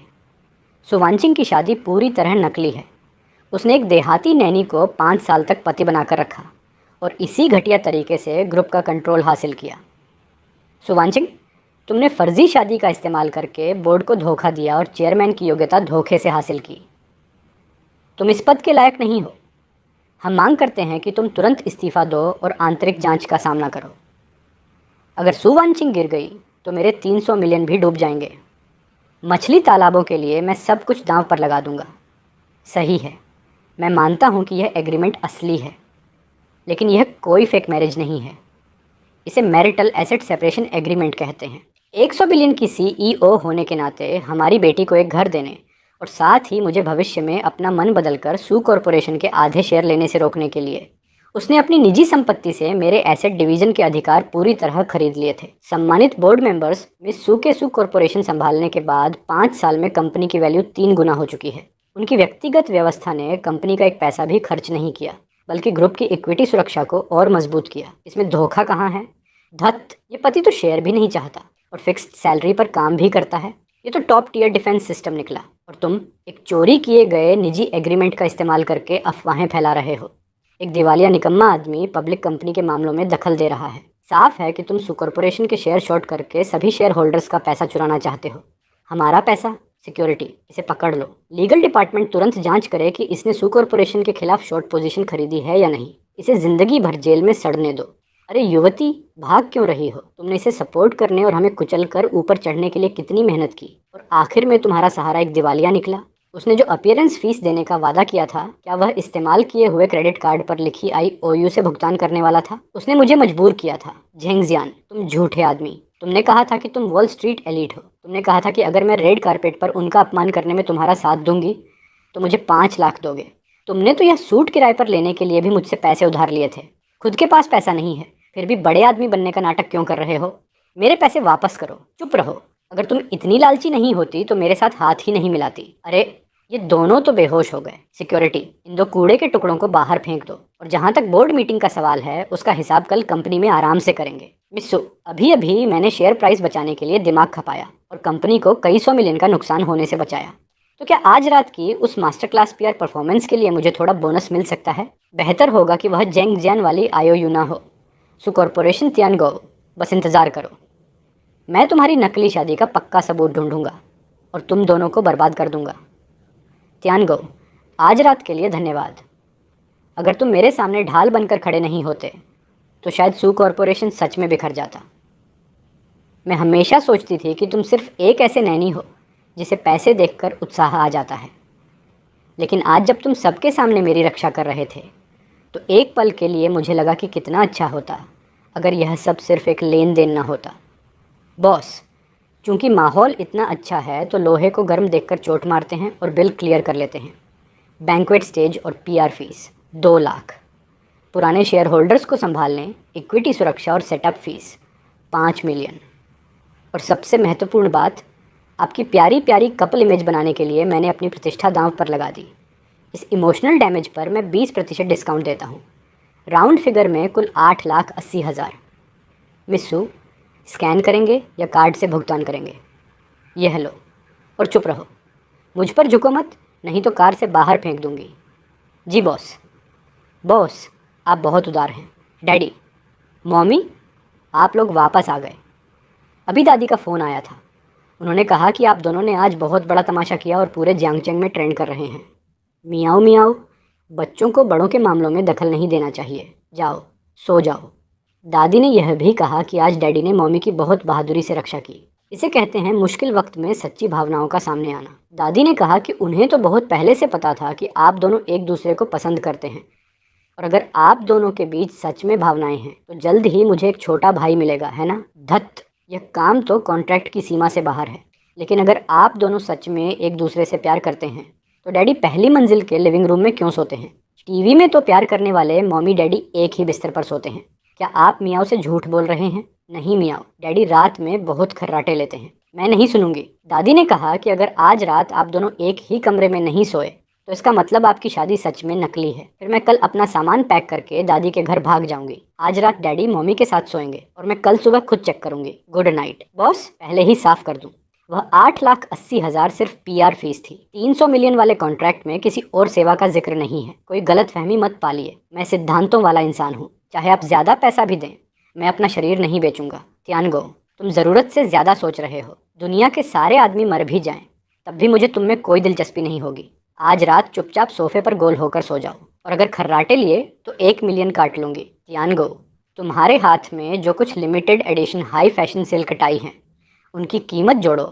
सुवांचिंग की शादी पूरी तरह नकली है। उसने एक देहाती नैनी को 5 साल तक पति बनाकर रखा और इसी घटिया तरीके से ग्रुप का कंट्रोल हासिल किया। सुवांचिंग, तुमने फर्जी शादी का इस्तेमाल करके बोर्ड को धोखा दिया और चेयरमैन की योग्यता धोखे से हासिल की। तुम इस पद के लायक नहीं हो। हम मांग करते हैं कि तुम तुरंत इस्तीफ़ा दो और आंतरिक जांच का सामना करो। अगर सुवांचिंग गिर गई तो मेरे 300 मिलियन भी डूब जाएंगे। मछली तालाबों के लिए मैं सब कुछ दांव पर लगा दूंगा। सही है, मैं मानता हूं कि यह एग्रीमेंट असली है, लेकिन यह कोई फेक मैरिज नहीं है। इसे मैरिटल एसेट सेपरेशन एग्रीमेंट कहते हैं। 100 बिलियन की CEO होने के नाते हमारी बेटी को एक घर देने और साथ ही मुझे भविष्य में अपना मन बदलकर सू कॉरपोरेशन के आधे शेयर लेने से रोकने के लिए उसने अपनी निजी संपत्ति से मेरे एसेट डिवीजन के अधिकार पूरी तरह खरीद लिए थे। सम्मानित बोर्ड मेंबर्स, मिस सू के सू कॉरपोरेशन संभालने के बाद 5 साल में कंपनी की वैल्यू 3 गुना हो चुकी है। उनकी व्यक्तिगत व्यवस्था ने कंपनी का एक पैसा भी खर्च नहीं किया, बल्कि ग्रुप की इक्विटी सुरक्षा को और मजबूत किया। इसमें धोखा कहाँ है? धत, ये पति तो शेयर भी नहीं चाहता और फिक्स्ड सैलरी पर काम भी करता है। ये तो टॉप टियर डिफेंस सिस्टम निकला और तुम एक चोरी किए गए निजी एग्रीमेंट का इस्तेमाल करके अफवाहें फैला रहे हो। एक दिवालिया निकम्मा आदमी पब्लिक कंपनी के मामलों में दखल दे रहा है। साफ है कि तुम सू कॉरपोरेशन के शेयर शॉर्ट करके सभी शेयर होल्डर्स का पैसा चुराना चाहते हो। हमारा पैसा? सिक्योरिटी, इसे पकड़ लो। लीगल डिपार्टमेंट तुरंत जांच करे कि इसने सू कॉरपोरेशन के खिलाफ शॉर्ट पोजीशन खरीदी है या नहीं। इसे जिंदगी भर जेल में सड़ने दो। अरे युवती, भाग क्यों रही हो? तुमने इसे सपोर्ट करने और हमें कुचल कर ऊपर चढ़ने के लिए कितनी मेहनत की और आखिर में तुम्हारा सहारा एक दिवालिया निकला। उसने जो अपीयरेंस फीस देने का वादा किया था, क्या वह इस्तेमाल किए हुए क्रेडिट कार्ड पर लिखी IOU से भुगतान करने वाला था? उसने मुझे मजबूर किया था। झेंगजियान, तुम झूठे आदमी। तुमने कहा था कि तुम वॉल स्ट्रीट एलीट हो। तुमने कहा था कि अगर मैं रेड कारपेट पर उनका अपमान करने में तुम्हारा साथ दूंगी तो मुझे 5 लाख दोगे। तुमने तो यह सूट किराए पर लेने के लिए भी मुझसे पैसे उधार लिए थे। खुद के पास पैसा नहीं है, फिर भी बड़े आदमी बनने का नाटक क्यों कर रहे हो? मेरे पैसे वापस करो। चुप रहो। अगर तुम इतनी लालची नहीं होती तो मेरे साथ हाथ ही नहीं मिलाती। अरे, ये दोनों तो बेहोश हो गए। सिक्योरिटी, इन 2 कूड़े के टुकड़ों को बाहर फेंक दो। और जहाँ तक बोर्ड मीटिंग का सवाल है, उसका हिसाब कल कंपनी में आराम से करेंगे। मिस्सू, अभी अभी मैंने शेयर प्राइस बचाने के लिए दिमाग खपाया और कंपनी को कई 100 मिलियन का नुकसान होने से बचाया। तो क्या आज रात की उस मास्टर क्लास PR परफॉर्मेंस के लिए मुझे थोड़ा बोनस मिल सकता है? बेहतर होगा कि वह जेंगजियान वाली IOU ना हो। सू कॉरपोरेशन तियानगो, बस इंतज़ार करो। मैं तुम्हारी नकली शादी का पक्का सबूत ढूंढूंगा और तुम दोनों को बर्बाद कर दूंगा। तियानगो, आज रात के लिए धन्यवाद। अगर तुम मेरे सामने ढाल बनकर खड़े नहीं होते तो शायद सू कॉरपोरेशन सच में बिखर जाता। मैं हमेशा सोचती थी कि तुम सिर्फ एक ऐसे नैनी हो जिसे पैसे देखकर उत्साह आ जाता है, लेकिन आज जब तुम सबके सामने मेरी रक्षा कर रहे थे तो एक पल के लिए मुझे लगा कि कितना अच्छा होता अगर यह सब सिर्फ एक लेन देन न होता। बॉस, चूँकि माहौल इतना अच्छा है तो लोहे को गर्म देखकर चोट मारते हैं और बिल क्लियर कर लेते हैं। बैंक्वेट स्टेज और PR फीस 2 लाख, पुराने शेयर होल्डर्स को संभालने, इक्विटी सुरक्षा और सेटअप फीस 5 मिलियन, और सबसे महत्वपूर्ण बात, आपकी प्यारी प्यारी कपल इमेज बनाने के लिए मैंने अपनी प्रतिष्ठा दांव पर लगा दी। इस इमोशनल डैमेज पर मैं 20% डिस्काउंट देता हूँ। राउंड फिगर में कुल 8,80,000। मिस्सू, स्कैन करेंगे या कार्ड से भुगतान करेंगे? यह लो और चुप रहो। मुझ पर झुको मत, नहीं तो कार से बाहर फेंक दूंगी। जी बॉस। बॉस, आप बहुत उदार हैं। डैडी, मॉमी, आप लोग वापस आ गए। अभी दादी का फ़ोन आया था। उन्होंने कहा कि आप दोनों ने आज बहुत बड़ा तमाशा किया और पूरे जियांगचेंग में ट्रेंड कर रहे हैं। मियाओ मियाओ, बच्चों को बड़ों के मामलों में दखल नहीं देना चाहिए। जाओ, सो जाओ। दादी ने यह भी कहा कि आज डैडी ने मम्मी की बहुत बहादुरी से रक्षा की। इसे कहते हैं मुश्किल वक्त में सच्ची भावनाओं का सामने आना। दादी ने कहा कि उन्हें तो बहुत पहले से पता था कि आप दोनों एक दूसरे को पसंद करते हैं, और अगर आप दोनों के बीच सच में भावनाएं हैं तो जल्द ही मुझे एक छोटा भाई मिलेगा, है ना? धत, यह काम तो कॉन्ट्रैक्ट की सीमा से बाहर है। लेकिन अगर आप दोनों सच में एक दूसरे से प्यार करते हैं तो डैडी पहली मंजिल के लिविंग रूम में क्यों सोते हैं? टीवी में तो प्यार करने वाले मम्मी डैडी एक ही बिस्तर पर सोते हैं। क्या आप मियाओ से झूठ बोल रहे हैं? नहीं मियाओ, डैडी रात में बहुत खर्राटे लेते हैं। मैं नहीं सुनूंगी। दादी ने कहा कि अगर आज रात आप दोनों एक ही कमरे में नहीं सोए तो इसका मतलब आपकी शादी सच में नकली है। फिर मैं कल अपना सामान पैक करके दादी के घर भाग जाऊंगी। आज रात डैडी मम्मी के साथ सोएंगे और मैं कल सुबह खुद चेक करूंगी। Good night. बॉस, पहले ही साफ कर दूं, वह 8,80,000 सिर्फ पीआर फीस थी। 300 मिलियन वाले कॉन्ट्रैक्ट में किसी और सेवा का जिक्र नहीं है। कोई गलत फहमी मत पालिए। मैं सिद्धांतों वाला इंसान हूँ। चाहे आप ज्यादा पैसा भी दें, मैं अपना शरीर नहीं बेचूंगा। तियानगो, तुम जरूरत से ज्यादा सोच रहे हो। दुनिया के सारे आदमी मर भी जाएं तब भी मुझे तुम में कोई दिलचस्पी नहीं होगी। आज रात चुपचाप सोफे पर गोल होकर सो जाओ, और अगर खर्राटे लिए तो 1 मिलियन काट लूंगी। तियानगो, तुम्हारे हाथ में जो कुछ limited edition high fashion silk tie हैं उनकी कीमत जोड़ो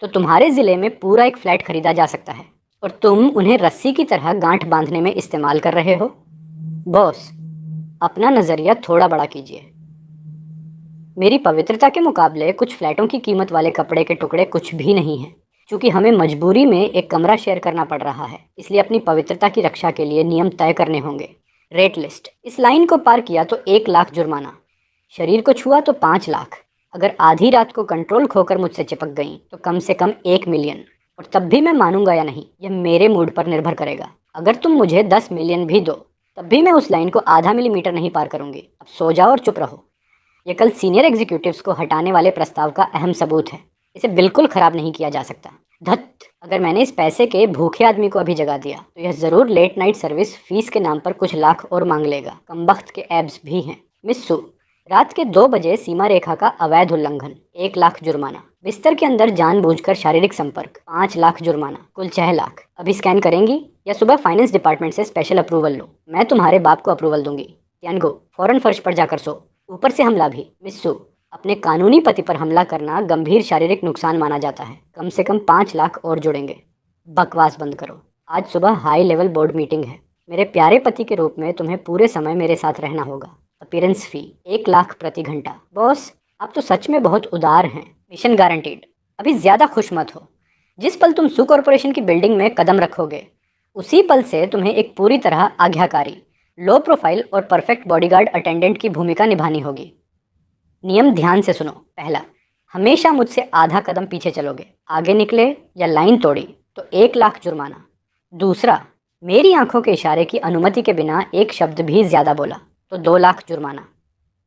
तो तुम्हारे ज़िले में पूरा एक फ्लैट खरीदा जा सकता है, और तुम उन्हें रस्सी की तरह गांठ बांधने में इस्तेमाल कर रहे हो। बॉस, अपना नज़रिया थोड़ा बड़ा कीजिए। मेरी पवित्रता के मुकाबले कुछ फ्लैटों की कीमत वाले कपड़े के टुकड़े कुछ भी नहीं हैं। क्योंकि हमें मजबूरी में एक कमरा शेयर करना पड़ रहा है, इसलिए अपनी पवित्रता की रक्षा के लिए नियम तय करने होंगे। रेट लिस्ट, इस लाइन को पार किया तो 1 लाख जुर्माना, शरीर को छुआ तो 5 लाख, अगर आधी रात को कंट्रोल खोकर मुझसे चिपक गई तो कम से कम 1 मिलियन, और तब भी मैं मानूंगा या नहीं यह मेरे मूड पर निर्भर करेगा। अगर तुम मुझे 10 मिलियन भी दो तब भी मैं उस लाइन को आधा मिलीमीटर नहीं पार करूंगी। अब सो जाओ और चुप रहो। यह कल सीनियर एग्जीक्यूटिव्स को हटाने वाले प्रस्ताव का अहम सबूत है। इसे बिल्कुल खराब नहीं किया जा सकता। धत, अगर मैंने इस पैसे के भूखे आदमी को अभी जगा दिया तो यह जरूर लेट नाइट सर्विस फीस के नाम पर कुछ लाख और मांग लेगा। कमबख्त के एब्स भी हैं। मिस्सू, रात के 2 बजे सीमा रेखा का अवैध उल्लंघन, 1 लाख जुर्माना। बिस्तर के अंदर जानबूझकर शारीरिक संपर्क, 5 लाख जुर्माना, कुल 6 लाख। अभी स्कैन करेंगी या सुबह फाइनेंस डिपार्टमेंट से स्पेशल अप्रूवल लो? मैं तुम्हारे बाप को अप्रूवल दूंगी। तियानगो, फौरन फर्श पर जाकर सो। ऊपर से हमला भी। मिस्सू, अपने कानूनी पति पर हमला करना गंभीर शारीरिक नुकसान माना जाता है। कम से कम 5 लाख और जुड़ेंगे। बकवास बंद करो। आज सुबह हाई लेवल बोर्ड मीटिंग है। मेरे प्यारे पति के रूप में तुम्हें पूरे समय मेरे साथ रहना होगा। अपीयरेंस फी 1 लाख प्रति घंटा। बॉस, आप तो सच में बहुत उदार हैं। Mission guaranteed. अभी ज़्यादा खुश मत हो। जिस पल तुम सू कॉरपोरेशन की बिल्डिंग में कदम रखोगे उसी पल से तुम्हें एक पूरी तरह आज्ञाकारी, लो प्रोफाइल और परफेक्ट बॉडीगार्ड अटेंडेंट की भूमिका निभानी होगी। नियम ध्यान से सुनो। पहला, हमेशा मुझसे आधा कदम पीछे चलोगे, आगे निकले या लाइन तोड़ी तो 1 लाख जुर्माना। दूसरा, मेरी आंखों के इशारे की अनुमति के बिना एक शब्द भी ज़्यादा बोला तो 2 लाख जुर्माना।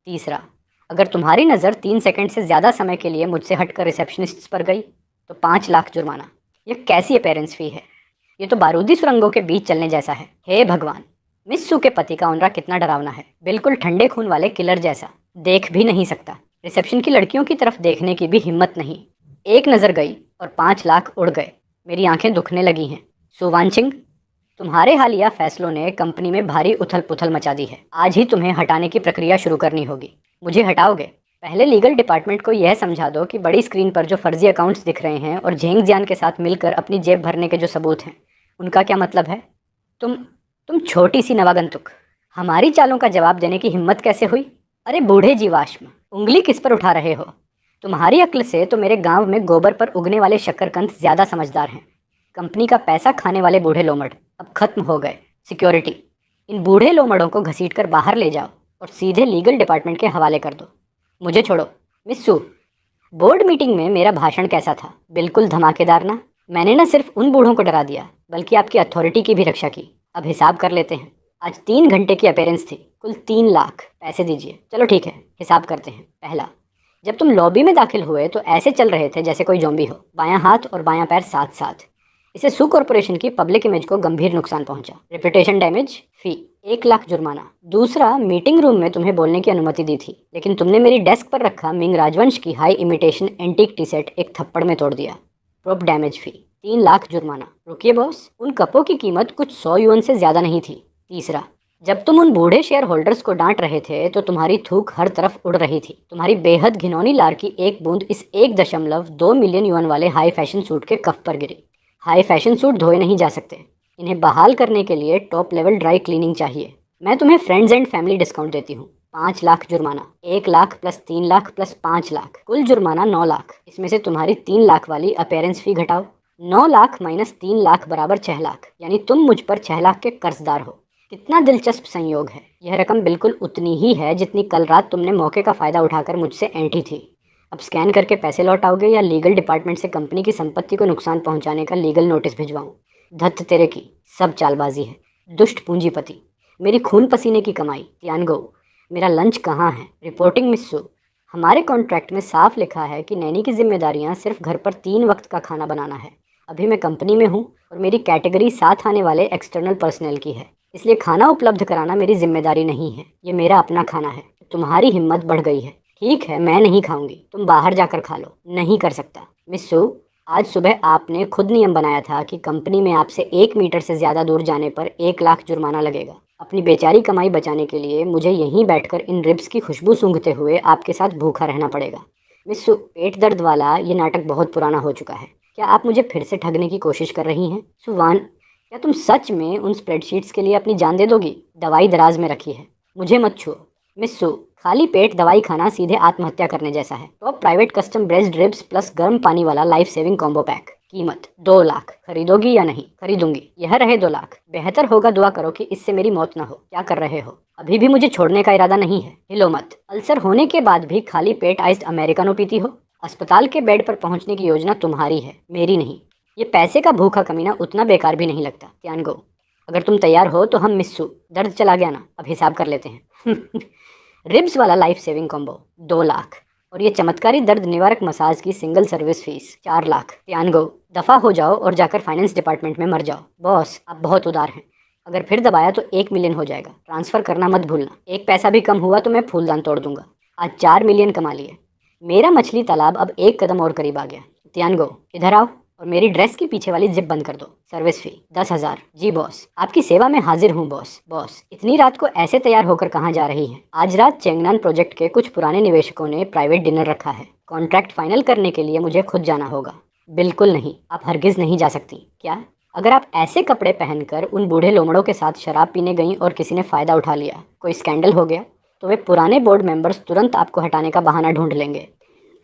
तीसरा, अगर तुम्हारी नज़र 3 सेकंड से ज़्यादा समय के लिए मुझसे हटकर रिसेप्शनिस्ट पर गई तो 5 लाख जुर्माना। यह कैसी अपेरेंस फी है? ये तो बारूदी सुरंगों के बीच चलने जैसा है। हे भगवान, मिस्सू के पति का ऑनरा कितना डरावना है। बिल्कुल ठंडे खून वाले किलर जैसा। देख भी नहीं सकता। रिसेप्शन की लड़कियों की तरफ देखने की भी हिम्मत नहीं। एक नज़र गई और 5 लाख उड़ गए। मेरी आंखें दुखने लगी हैं। सुवानचिंग, तुम्हारे हालिया फैसलों ने कंपनी में भारी उथल पुथल मचा दी है। आज ही तुम्हें हटाने की प्रक्रिया शुरू करनी होगी। मुझे हटाओगे? पहले लीगल डिपार्टमेंट को यह समझा दो कि बड़ी स्क्रीन पर जो फर्जी अकाउंट्स दिख रहे हैं और झेंग जियान के साथ मिलकर अपनी जेब भरने के जो सबूत हैं उनका क्या मतलब है। तुम छोटी सी नवागंतुक, हमारी चालों का जवाब देने की हिम्मत कैसे हुई? अरे बूढ़े जीवाश्म, उंगली किस पर उठा रहे हो? तुम्हारी अक्ल से तो मेरे गांव में गोबर पर उगने वाले शक्करकंद ज़्यादा समझदार हैं। कंपनी का पैसा खाने वाले बूढ़े लोमड़ अब खत्म हो गए। सिक्योरिटी, इन बूढ़े लोमड़ों को घसीटकर बाहर ले जाओ और सीधे लीगल डिपार्टमेंट के हवाले कर दो। मुझे छोड़ो। मिस्सू, बोर्ड मीटिंग में मेरा भाषण कैसा था? बिल्कुल धमाकेदार ना? मैंने न सिर्फ उन बूढ़ों को डरा दिया बल्कि आपकी अथॉरिटी की भी रक्षा की। अब हिसाब कर लेते हैं। आज 3 घंटे की अपेरेंस थी, कुल 3 लाख। पैसे दीजिए। चलो ठीक है, हिसाब करते हैं। पहला, जब तुम लॉबी में दाखिल हुए तो ऐसे चल रहे थे जैसे कोई ज़ॉम्बी हो। बायां हाथ और बायां पैर साथ साथ। इससे सू कॉरपोरेशन की पब्लिक इमेज को गंभीर नुकसान पहुंचा। रेपुटेशन डैमेज फी 1 लाख जुर्माना। दूसरा, मीटिंग रूम में तुम्हें बोलने की अनुमति दी थी, लेकिन तुमने मेरी डेस्क पर रखा मिंग राजवंश की high imitation antique T set एक थप्पड़ में तोड़ दिया। प्रोप डैमेज फी 3 लाख जुर्माना। रुकिए बॉस, उन कपों की कीमत कुछ 100 युआन से ज़्यादा नहीं थी। तीसरा, जब तुम उन बूढ़े शेयर होल्डर्स को डांट रहे थे तो तुम्हारी थूक हर तरफ उड़ रही थी। तुम्हारी बेहद घिनौनी लार की एक बूंद इस 1.2 मिलियन युआन वाले हाई फैशन सूट के कफ पर गिरी। हाई फैशन सूट धोए नहीं जा सकते, इन्हें बहाल करने के लिए टॉप लेवल ड्राई क्लीनिंग चाहिए। मैं तुम्हें फ्रेंड्स एंड फैमिली डिस्काउंट देती हूँ। 5 लाख जुर्माना। 1 लाख प्लस 3 लाख प्लस 5 लाख, कुल जुर्माना 9 लाख। इसमें से तुम्हारी 3 लाख वाली अपेयरेंस फी घटाओ। 9 लाख माइनस 3 लाख बराबर 6 लाख, यानी तुम मुझ पर 6 लाख के कर्जदार हो। कितना दिलचस्प संयोग है। यह रकम बिल्कुल उतनी ही है जितनी कल रात तुमने मौके का फ़ायदा उठाकर मुझसे ऐंठी थी। अब स्कैन करके पैसे लौटाओगे या लीगल डिपार्टमेंट से कंपनी की संपत्ति को नुकसान पहुंचाने का लीगल नोटिस भिजवाऊं? धत्त तेरे की, सब चालबाजी है। दुष्ट पूंजीपति, मेरी खून पसीने की कमाई। तियानगो, मेरा लंच कहाँ है? रिपोर्टिंग मिस्सू, हमारे कॉन्ट्रैक्ट में साफ लिखा है कि नैनी की जिम्मेदारियां सिर्फ घर पर 3 वक्त का खाना बनाना है। अभी मैं कंपनी में हूँ और मेरी कैटेगरी साथ आने वाले एक्सटर्नल पर्सनल की है, इसलिए खाना उपलब्ध कराना मेरी जिम्मेदारी नहीं है। ये मेरा अपना खाना है। तुम्हारी हिम्मत बढ़ गई है। ठीक है, मैं नहीं खाऊंगी, तुम बाहर जाकर खा लो। नहीं कर सकता मिस्सू, आज सुबह आपने खुद नियम बनाया था कि कंपनी में आपसे 1 मीटर से ज़्यादा दूर जाने पर 1 लाख जुर्माना लगेगा। अपनी बेचारी कमाई बचाने के लिए मुझे यहीं बैठकर इन रिब्स की खुशबू सूंघते हुए आपके साथ भूखा रहना पड़ेगा। मिस्सू, पेट दर्द वाला ये नाटक बहुत पुराना हो चुका है। क्या आप मुझे फिर से ठगने की कोशिश कर रही हैं? सुवान, क्या तुम सच में उन स्प्रेडशीट्स के लिए अपनी जान दे दोगी? दवाई दराज में रखी है, मुझे मत छुओ। मिस्सू, खाली पेट दवाई खाना सीधे आत्महत्या करने जैसा है। तो private custom breast ribs plus गर्म पानी वाला लाइफ सेविंग कॉम्बो पैक, कीमत 2 लाख। खरीदोगी या नहीं? खरीदूंगी। यह रहे 2 लाख। बेहतर होगा दुआ करो कि इससे मेरी मौत ना हो। क्या कर रहे हो? अभी भी मुझे छोड़ने का इरादा नहीं है। हिलो मत। अल्सर होने के बाद भी खाली पेट आइस्ड अमेरिकानो पीती हो? अस्पताल के बेड पर पहुंचने की योजना तुम्हारी है, मेरी नहीं। ये पैसे का भूखा कमीना उतना बेकार भी नहीं लगता। त्यानगो, अगर तुम तैयार हो तो हम मिस्सू, दर्द चला गया ना, अब हिसाब कर लेते हैं। रिब्स वाला लाइफ सेविंग कॉम्बो 2 लाख, और ये चमत्कारी दर्द निवारक मसाज की सिंगल सर्विस फीस 4 लाख। त्यानगो, दफ़ा हो जाओ और जाकर फाइनेंस डिपार्टमेंट में मर जाओ। बॉस, आप बहुत उदार हैं। अगर फिर दबाया तो 1 मिलियन हो जाएगा। ट्रांसफ़र करना मत भूलना। एक पैसा भी कम हुआ तो मैं फूलदान तोड़ दूंगा। आज 4 मिलियन कमा लिए। मेरा मछली तालाब अब एक कदम और करीब आ गया। त्यानगो, इधर आओ और मेरी ड्रेस की पीछे वाली जिप बंद कर दो। Service fee 10,000। जी बॉस, आपकी सेवा में हाजिर हूँ बॉस। बॉस, इतनी रात को ऐसे तैयार होकर कहाँ जा रही हैं? आज रात चेंगनान प्रोजेक्ट के कुछ पुराने निवेशकों ने प्राइवेट डिनर रखा है। कॉन्ट्रैक्ट फाइनल करने के लिए मुझे खुद जाना होगा। बिल्कुल नहीं, आप हरगिज़ नहीं जा सकती। क्या? अगर आप ऐसे कपड़े पहनकर उन बूढ़े लोमड़ों के साथ शराब पीने गई और किसी ने फ़ायदा उठा लिया, कोई स्कैंडल हो गया, तो वे पुराने बोर्ड मेंबर्स तुरंत आपको हटाने का बहाना ढूंढ लेंगे।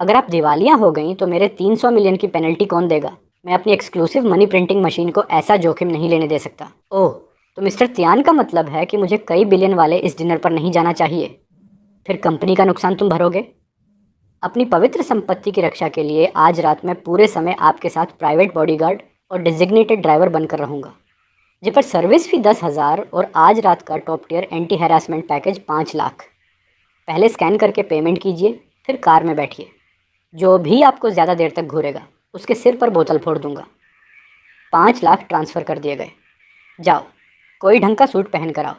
अगर आप दिवालिया हो गई तो मेरे 300 मिलियन की पेनल्टी कौन देगा? मैं अपनी एक्सक्लूसिव मनी प्रिंटिंग मशीन को ऐसा जोखिम नहीं लेने दे सकता। ओह, तो मिस्टर त्यान का मतलब है कि मुझे कई बिलियन वाले इस डिनर पर नहीं जाना चाहिए। फिर कंपनी का नुकसान तुम भरोगे। अपनी पवित्र संपत्ति की रक्षा के लिए आज रात मैं पूरे समय आपके साथ प्राइवेट बॉडीगार्ड और डिजिग्नेटेड ड्राइवर बनकर रहूँगा। जी पर सर्विस फी 10,000 और आज रात का top tier anti harassment package 5 lakh. पहले स्कैन करके पेमेंट कीजिए, फिर कार में बैठिए। जो भी आपको ज़्यादा देर तक घूरेगा उसके सिर पर बोतल फोड़ दूंगा। 5 लाख ट्रांसफ़र कर दिए गए। जाओ, कोई ढंग का सूट पहन कर आओ।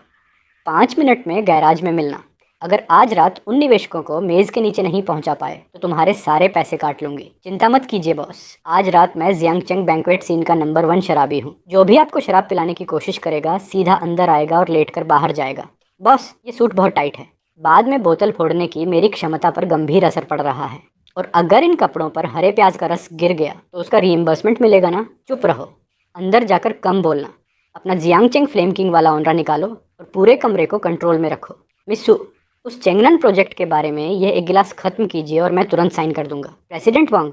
5 मिनट में गैराज में मिलना। अगर आज रात उन निवेशकों को मेज़ के नीचे नहीं पहुंचा पाए तो तुम्हारे सारे पैसे काट लूंगी। चिंता मत कीजिए बॉस, आज रात मैं जियांगचेंग बैंक्वेट सीन का नंबर 1 शराबी हूँ। जो भी आपको शराब पिलाने की कोशिश करेगा सीधा अंदर आएगा और लेटकर बाहर जाएगा। बॉस, ये सूट बहुत टाइट है। बाद में बोतल फोड़ने की मेरी क्षमता पर गंभीर असर पड़ रहा है, और अगर इन कपड़ों पर हरे प्याज का रस गिर गया तो उसका रीइंबर्समेंट मिलेगा ना। चुप रहो, अंदर जाकर कम बोलना। अपना जियांगचेंग फ्लेम किंग वाला ऑनरा निकालो और पूरे कमरे को कंट्रोल में रखो। मिस्सू, उस चेंगनन प्रोजेक्ट के बारे में यह एक गिलास खत्म कीजिए और मैं तुरंत साइन कर दूंगा। प्रेसिडेंट वांग,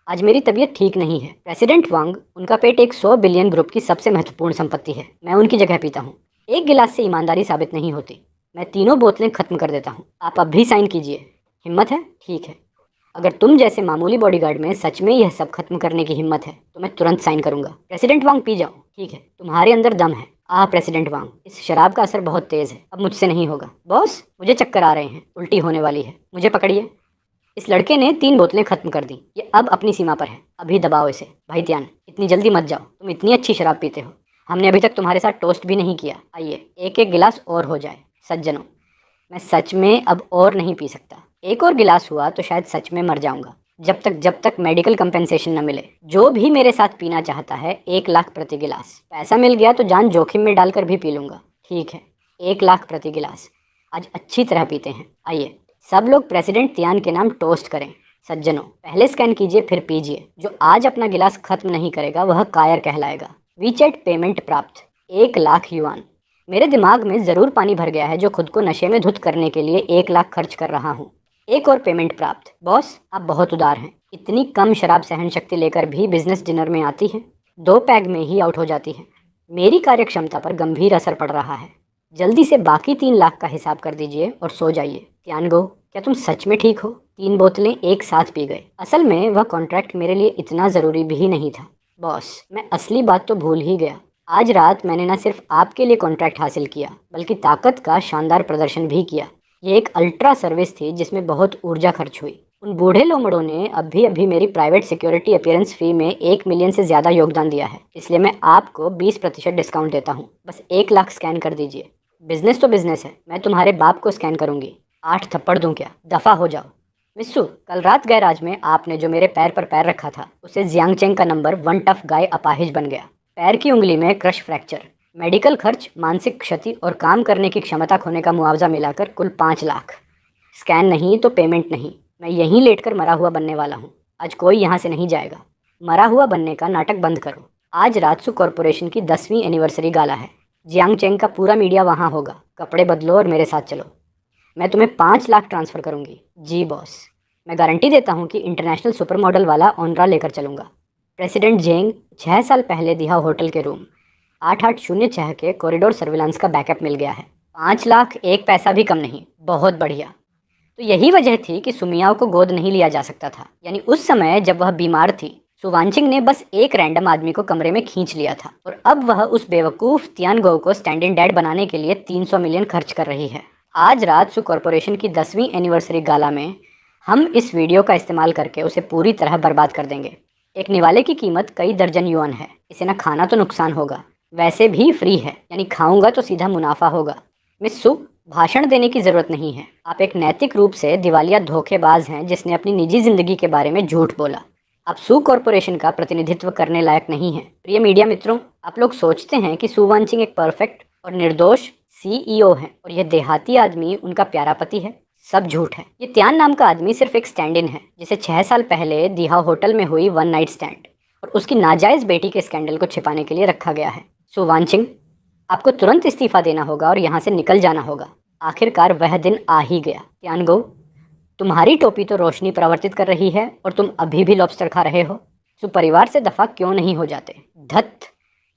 आज मेरी तबीयत ठीक नहीं है। प्रेसिडेंट वांग, उनका पेट एक 100 बिलियन ग्रुप की सबसे महत्वपूर्ण संपत्ति है। मैं उनकी जगह पीता हूँ। एक गिलास से ईमानदारी साबित नहीं होती। मैं तीनों बोतलें खत्म कर देता हूँ। आप अब भी साइन कीजिए। हिम्मत है? ठीक है। अगर तुम जैसे मामूली बॉडीगार्ड में सच में यह सब खत्म करने की हिम्मत है तो मैं तुरंत साइन करूंगा। प्रेसिडेंट वांग, पी जाओ। ठीक है, तुम्हारे अंदर दम है। प्रेसिडेंट वांग, इस शराब का असर बहुत तेज है, अब मुझसे नहीं होगा। बॉस, मुझे चक्कर आ रहे हैं, उल्टी होने वाली है, मुझे पकड़िए। इस लड़के ने 3 बोतलें खत्म कर दी। ये अब अपनी सीमा पर है, अभी दबाओ इसे। भाई त्यान, इतनी जल्दी मत जाओ, तुम इतनी अच्छी शराब पीते हो। हमने अभी तक तुम्हारे साथ टोस्ट भी नहीं किया। आइए एक एक गिलास और हो जाए। सज्जनों, मैं सच में अब और नहीं पी सकता। एक और गिलास हुआ तो शायद सच में मर जाऊंगा। जब तक मेडिकल कंपेंसेशन न मिले। जो भी मेरे साथ पीना चाहता है 1 लाख प्रति गिलास। पैसा मिल गया तो जान जोखिम में डालकर भी पी लूंगा। ठीक है, 1 लाख प्रति गिलास। आज अच्छी तरह पीते हैं। आइए सब लोग प्रेसिडेंट तियान के नाम टोस्ट करें। सज्जनों, पहले स्कैन कीजिए फिर पीजिए। जो आज अपना गिलास खत्म नहीं करेगा वह कायर कहलाएगा। वीचैट पेमेंट प्राप्त 1 लाख युआन। मेरे दिमाग में ज़रूर पानी भर गया है जो खुद को नशे में धुत करने के लिए 1 लाख खर्च कर रहा हूँ। एक और पेमेंट प्राप्त। बॉस, आप बहुत उदार हैं। इतनी कम शराब सहन शक्ति लेकर भी बिजनेस डिनर में आती है। 2 पैग में ही आउट हो जाती है। मेरी कार्यक्षमता पर गंभीर असर पड़ रहा है। जल्दी से बाकी 3 लाख का हिसाब कर दीजिए और सो जाइए। त्यानगो, क्या तुम सच में ठीक हो? 3 बोतलें एक साथ पी गए। असल में वह कॉन्ट्रैक्ट मेरे लिए इतना ज़रूरी भी नहीं था। बॉस, मैं असली बात तो भूल ही गया। आज रात मैंने न सिर्फ आपके लिए कॉन्ट्रैक्ट हासिल किया बल्कि ताकत का शानदार प्रदर्शन भी किया। ये एक अल्ट्रा सर्विस थी जिसमें बहुत ऊर्जा खर्च हुई। उन बूढ़े लोमड़ों ने अभी मेरी प्राइवेट सिक्योरिटी अपीयरेंस फ़ी में 1 मिलियन से ज़्यादा योगदान दिया है। इसलिए मैं आपको 20% डिस्काउंट देता हूँ। बस 1 लाख स्कैन कर दीजिए। बिजनेस तो बिजनेस है। मैं तुम्हारे बाप को स्कैन करूँगी। 8 थप्पड़ दूँ क्या? दफ़ा हो जाओ। मिस्सू, कल रात गैराज में आपने जो मेरे पैर पर पैर रखा था उससे जियांगचेंग का नंबर 1 टफ गाय अपाहिज बन गया। पैर की उंगली में क्रश फ्रैक्चर, मेडिकल खर्च, मानसिक क्षति और काम करने की क्षमता खोने का मुआवजा मिलाकर कुल 5 लाख। स्कैन नहीं तो पेमेंट नहीं। मैं यहीं लेटकर मरा हुआ बनने वाला हूँ। आज कोई यहाँ से नहीं जाएगा। मरा हुआ बनने का नाटक बंद करो। आज राजसू कॉरपोरेशन की 10वीं एनिवर्सरी गाला है। जियांगचेंग का पूरा मीडिया वहाँ होगा। कपड़े बदलो और मेरे साथ चलो। मैं तुम्हें 5 लाख ट्रांसफ़र करूँगी। जी बॉस। मैं गारंटी देता हूँ कि इंटरनेशनल सुपर मॉडल वाला ऑनरा लेकर चलूँगा। प्रेसिडेंट जेंग, 6 साल पहले दिहा होटल के रूम 8806 के कॉरिडोर सर्विलांस का बैकअप मिल गया है। 5 लाख एक पैसा भी कम नहीं। बहुत बढ़िया। तो यही वजह थी कि सुमियाओं को गोद नहीं लिया जा सकता था। यानी उस समय जब वह बीमार थी, सुवानचिंग ने बस एक रैंडम आदमी को कमरे में खींच लिया था और अब वह उस बेवकूफ़ तियानगो को स्टैंड इन डैड बनाने के लिए 300 मिलियन खर्च कर रही है। आज राजसू कॉरपोरेशन की 10वीं एनिवर्सरी गाला में हम इस वीडियो का इस्तेमाल करके उसे पूरी तरह बर्बाद कर देंगे। एक निवाले की कीमत कई दर्जन युआन है। इसे ना खाना तो नुकसान होगा, वैसे भी फ्री है, यानी खाऊंगा तो सीधा मुनाफा होगा। मिस सु, भाषण देने की ज़रूरत नहीं है। आप एक नैतिक रूप से दिवालिया धोखेबाज हैं जिसने अपनी निजी ज़िंदगी के बारे में झूठ बोला। आप सू कॉरपोरेशन का प्रतिनिधित्व करने लायक नहीं हैं। प्रिय मीडिया मित्रों, आप लोग सोचते हैं कि सु वानचिंग एक परफेक्ट और निर्दोष CEO हैं और यह देहाती आदमी उनका प्यारा पति है। सब झूठ है। ये त्यान नाम का आदमी सिर्फ एक स्टैंड इन है जिसे 6 साल पहले दिहा होटल में हुई 1 नाइट स्टैंड और उसकी नाजायज़ बेटी के स्कैंडल को छिपाने के लिए रखा गया है। सु वानचिंग, आपको तुरंत इस्तीफा देना होगा और यहाँ से निकल जाना होगा। आखिरकार वह दिन आ ही गया। त्यानगो, तुम्हारी टोपी तो रोशनी प्रवर्तित कर रही है और तुम अभी भी लॉबस्टर खा रहे हो। सु परिवार से दफ़ा क्यों नहीं हो जाते? धत,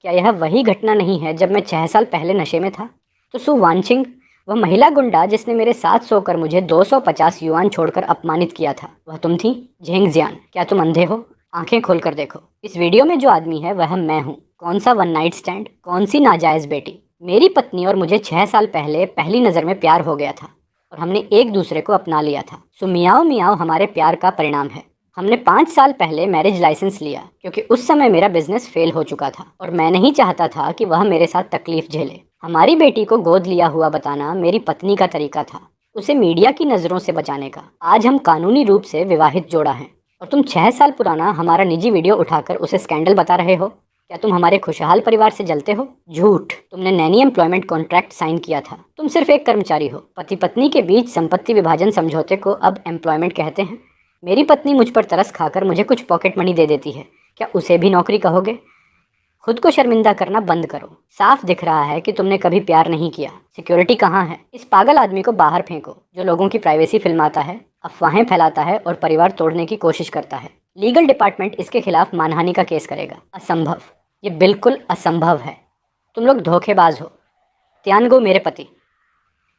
क्या यह वही घटना नहीं है जब मैं 6 साल पहले नशे में था? तो सु वानचिंग, वह महिला गुंडा जिसने मेरे साथ सोकर मुझे 250 युआन छोड़कर अपमानित किया था, वह तुम थी? झेंग जियान, क्या तुम अंधे हो? आंखें खोल कर देखो। इस वीडियो में जो आदमी है वह मैं हूँ। कौन सा 1 नाइट स्टैंड? कौन सी नाजायज़ बेटी? मेरी पत्नी और मुझे 6 साल पहले पहली नज़र में प्यार हो गया था और हमने एक दूसरे को अपना लिया था। सो मियाओ मियाओ हमारे प्यार का परिणाम है। हमने 5 साल पहले मैरिज लाइसेंस लिया क्योंकि उस समय मेरा बिजनेस फेल हो चुका था और मैं नहीं चाहता था कि वह मेरे साथ तकलीफ झेले। हमारी बेटी को गोद लिया हुआ बताना मेरी पत्नी का तरीका था, उसे मीडिया की नज़रों से बचाने का। आज हम कानूनी रूप से विवाहित जोड़ा हैं और तुम 6 साल पुराना हमारा निजी वीडियो उठाकर उसे स्कैंडल बता रहे हो। क्या तुम हमारे खुशहाल परिवार से जलते हो? झूठ। तुमने नैनी एम्प्लॉयमेंट कॉन्ट्रैक्ट साइन किया था। तुम सिर्फ एक कर्मचारी हो। पति पत्नी के बीच संपत्ति विभाजन समझौते को अब एम्प्लॉयमेंट कहते हैं। मेरी पत्नी मुझ पर तरस खाकर मुझे कुछ पॉकेट मनी दे देती है, क्या उसे भी नौकरी कहोगे? खुद को शर्मिंदा करना बंद करो। साफ दिख रहा है कि तुमने कभी प्यार नहीं किया। सिक्योरिटी कहाँ है? इस पागल आदमी को बाहर फेंको जो लोगों की प्राइवेसी फिल्माता है, अफवाहें फैलाता है और परिवार तोड़ने की कोशिश करता है। लीगल डिपार्टमेंट इसके खिलाफ मानहानि का केस करेगा। असंभव, ये बिल्कुल असंभव है। तुम लोग धोखेबाज हो। त्यानगो मेरे पति,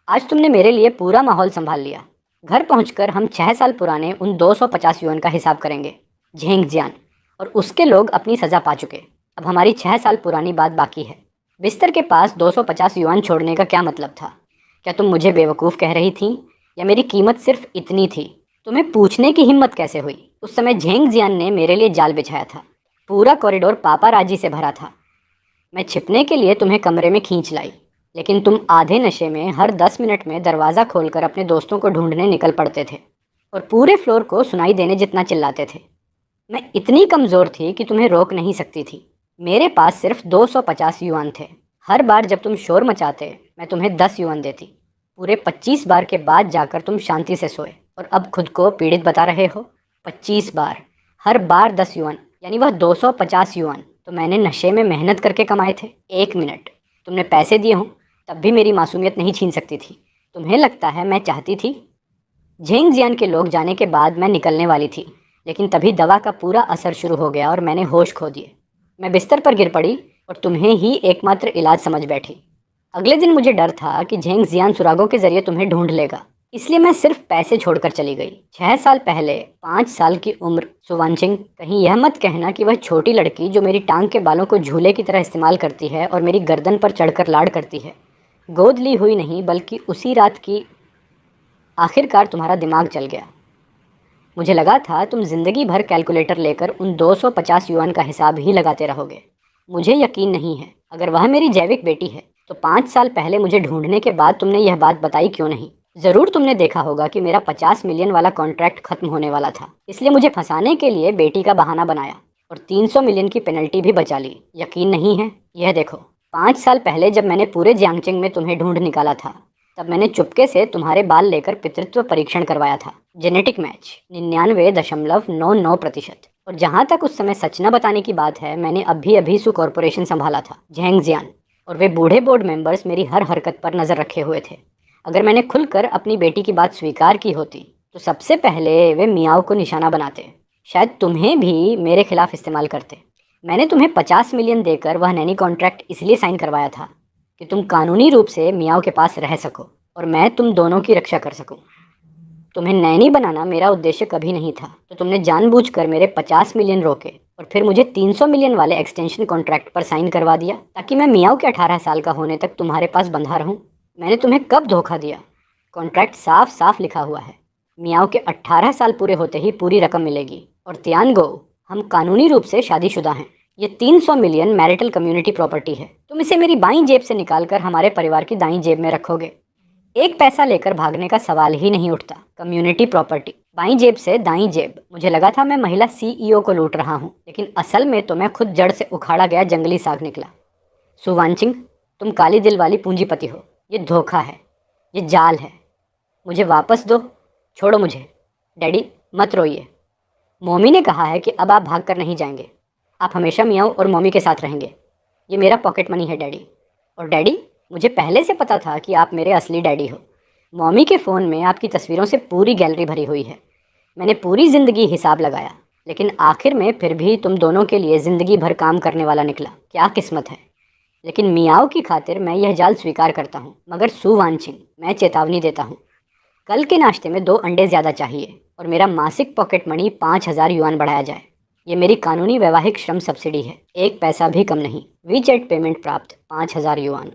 आज तुमने मेरे लिए पूरा माहौल संभाल लिया। घर पहुंचकर हम 6 साल पुराने उन 250 युआन का हिसाब करेंगे। झेंग जियान और उसके लोग अपनी सज़ा पा चुके। अब हमारी 6 साल पुरानी बात बाकी है। बिस्तर के पास 250 युआन छोड़ने का क्या मतलब था? क्या तुम मुझे बेवकूफ़ कह रही थी या मेरी कीमत सिर्फ इतनी थी? तुम्हें पूछने की हिम्मत कैसे हुई? उस समय झेंग जियान ने मेरे लिए जाल बिछाया था। पूरा कॉरिडोर पापाराजी से भरा था। मैं छिपने के लिए तुम्हें कमरे में खींच लाई, लेकिन तुम आधे नशे में हर 10 मिनट में दरवाज़ा खोलकर अपने दोस्तों को ढूंढने निकल पड़ते थे और पूरे फ्लोर को सुनाई देने जितना चिल्लाते थे। मैं इतनी कमज़ोर थी कि तुम्हें रोक नहीं सकती थी। मेरे पास सिर्फ 250 युआन थे। हर बार जब तुम शोर मचाते मैं तुम्हें 10 युआन देती। पूरे 25 बार के बाद जाकर तुम शांति से सोए और अब खुद को पीड़ित बता रहे हो। 25 बार, हर बार 10 युआन, यानी वह 250 युआन तो मैंने नशे में मेहनत करके कमाए थे। 1 मिनट तुमने पैसे दिए हों तब भी मेरी मासूमियत नहीं छीन सकती थी। तुम्हें लगता है मैं चाहती थी? झेंग जियान के लोग जाने के बाद मैं निकलने वाली थी, लेकिन तभी दवा का पूरा असर शुरू हो गया और मैंने होश खो दिए। मैं बिस्तर पर गिर पड़ी और तुम्हें ही एकमात्र इलाज समझ बैठी। अगले दिन मुझे डर था कि झेंग जियान सुरागों के जरिए तुम्हें ढूंढ लेगा, इसलिए मैं सिर्फ पैसे छोड़कर चली गई। 6 साल पहले 5 साल की उम्र सुवानचिंग, कहीं यह मत कहना कि वह छोटी लड़की जो मेरी टांग के बालों को झूले की तरह इस्तेमाल करती है और मेरी गर्दन पर चढ़कर लाड़ करती है, गोद ली हुई नहीं बल्कि उसी रात की। आखिरकार तुम्हारा दिमाग चल गया। मुझे लगा था तुम जिंदगी भर कैलकुलेटर लेकर उन 250 युआन का हिसाब ही लगाते रहोगे। मुझे यकीन नहीं है। अगर वह मेरी जैविक बेटी है तो 5 साल पहले मुझे ढूंढने के बाद तुमने यह बात बताई क्यों नहीं? ज़रूर तुमने देखा होगा कि मेरा 50 मिलियन वाला कॉन्ट्रैक्ट खत्म होने वाला था, इसलिए मुझे फंसाने के लिए बेटी का बहाना बनाया और 300 मिलियन की पेनल्टी भी बचा ली। यकीन नहीं है? यह देखो, 5 साल पहले जब मैंने पूरे जियांगचिंग में तुम्हें ढूंढ निकाला था, तब मैंने चुपके से तुम्हारे बाल लेकर पितृत्व परीक्षण करवाया था। Genetic match 99.99%। और जहाँ तक उस समय सच न बताने की बात है, मैंने अभी अभी सु कॉरपोरेशन संभाला था, झेंग जियान, और वे बूढ़े बोर्ड मेंबर्स मेरी हर हरकत पर नज़र रखे हुए थे। अगर मैंने खुलकर अपनी बेटी की बात स्वीकार की होती तो सबसे पहले वे मियाओ को निशाना बनाते, शायद तुम्हें भी मेरे खिलाफ इस्तेमाल करते। मैंने तुम्हें 50 मिलियन देकर वह नैनी कॉन्ट्रैक्ट इसलिए साइन करवाया था कि तुम कानूनी रूप से मियाओ के पास रह सको और मैं तुम दोनों की रक्षा कर सकूं। तुम्हें नैनी बनाना मेरा उद्देश्य कभी नहीं था, तो तुमने जानबूझकर मेरे 50 मिलियन रोके और फिर मुझे 300 मिलियन वाले एक्सटेंशन कॉन्ट्रैक्ट पर साइन करवा दिया ताकि मैं मियाओ के 18 साल का होने तक तुम्हारे पास बंधा रहूं। मैंने तुम्हें कब धोखा दिया? कॉन्ट्रैक्ट साफ साफ लिखा हुआ है, मियाओ के 18 साल पूरे होते ही पूरी रकम मिलेगी। और तियानगो, हम कानूनी रूप से शादीशुदा हैं। ये 300 मिलियन मैरिटल कम्युनिटी प्रॉपर्टी है। तुम इसे मेरी बाईं जेब से निकालकर हमारे परिवार की दाईं जेब में रखोगे। एक पैसा लेकर भागने का सवाल ही नहीं उठता। कम्युनिटी प्रॉपर्टी, बाईं जेब से दाईं जेब। मुझे लगा था मैं महिला सीईओ को लूट रहा हूँ, लेकिन असल में तो मैं खुद जड़ से उखाड़ा गया जंगली साग निकला। सुवानचिंग, तुम काली दिल वाली पूंजीपति हो। ये धोखा है, ये जाल है। मुझे वापस दो, छोड़ो मुझे। डैडी मत रोइए। मॉमी ने कहा है कि अब आप भाग कर नहीं जाएंगे, आप हमेशा मियाओ और मॉमी के साथ रहेंगे। ये मेरा पॉकेट मनी है डैडी। और डैडी, मुझे पहले से पता था कि आप मेरे असली डैडी हो। मॉमी के फ़ोन में आपकी तस्वीरों से पूरी गैलरी भरी हुई है। मैंने पूरी ज़िंदगी हिसाब लगाया, लेकिन आखिर में फिर भी तुम दोनों के लिए ज़िंदगी भर काम करने वाला निकला। क्या किस्मत है। लेकिन मियाओ की खातिर मैं यह जाल स्वीकार करता हूँ। मगर सु वानचिंग, मैं चेतावनी देता हूँ, कल के नाश्ते में 2 अंडे ज़्यादा चाहिए और मेरा मासिक पॉकेट मनी 5000 युआन बढ़ाया जाए। ये मेरी कानूनी वैवाहिक श्रम सब्सिडी है, 1 पैसा भी कम नहीं। वीचैट पेमेंट प्राप्त 5000 युआन।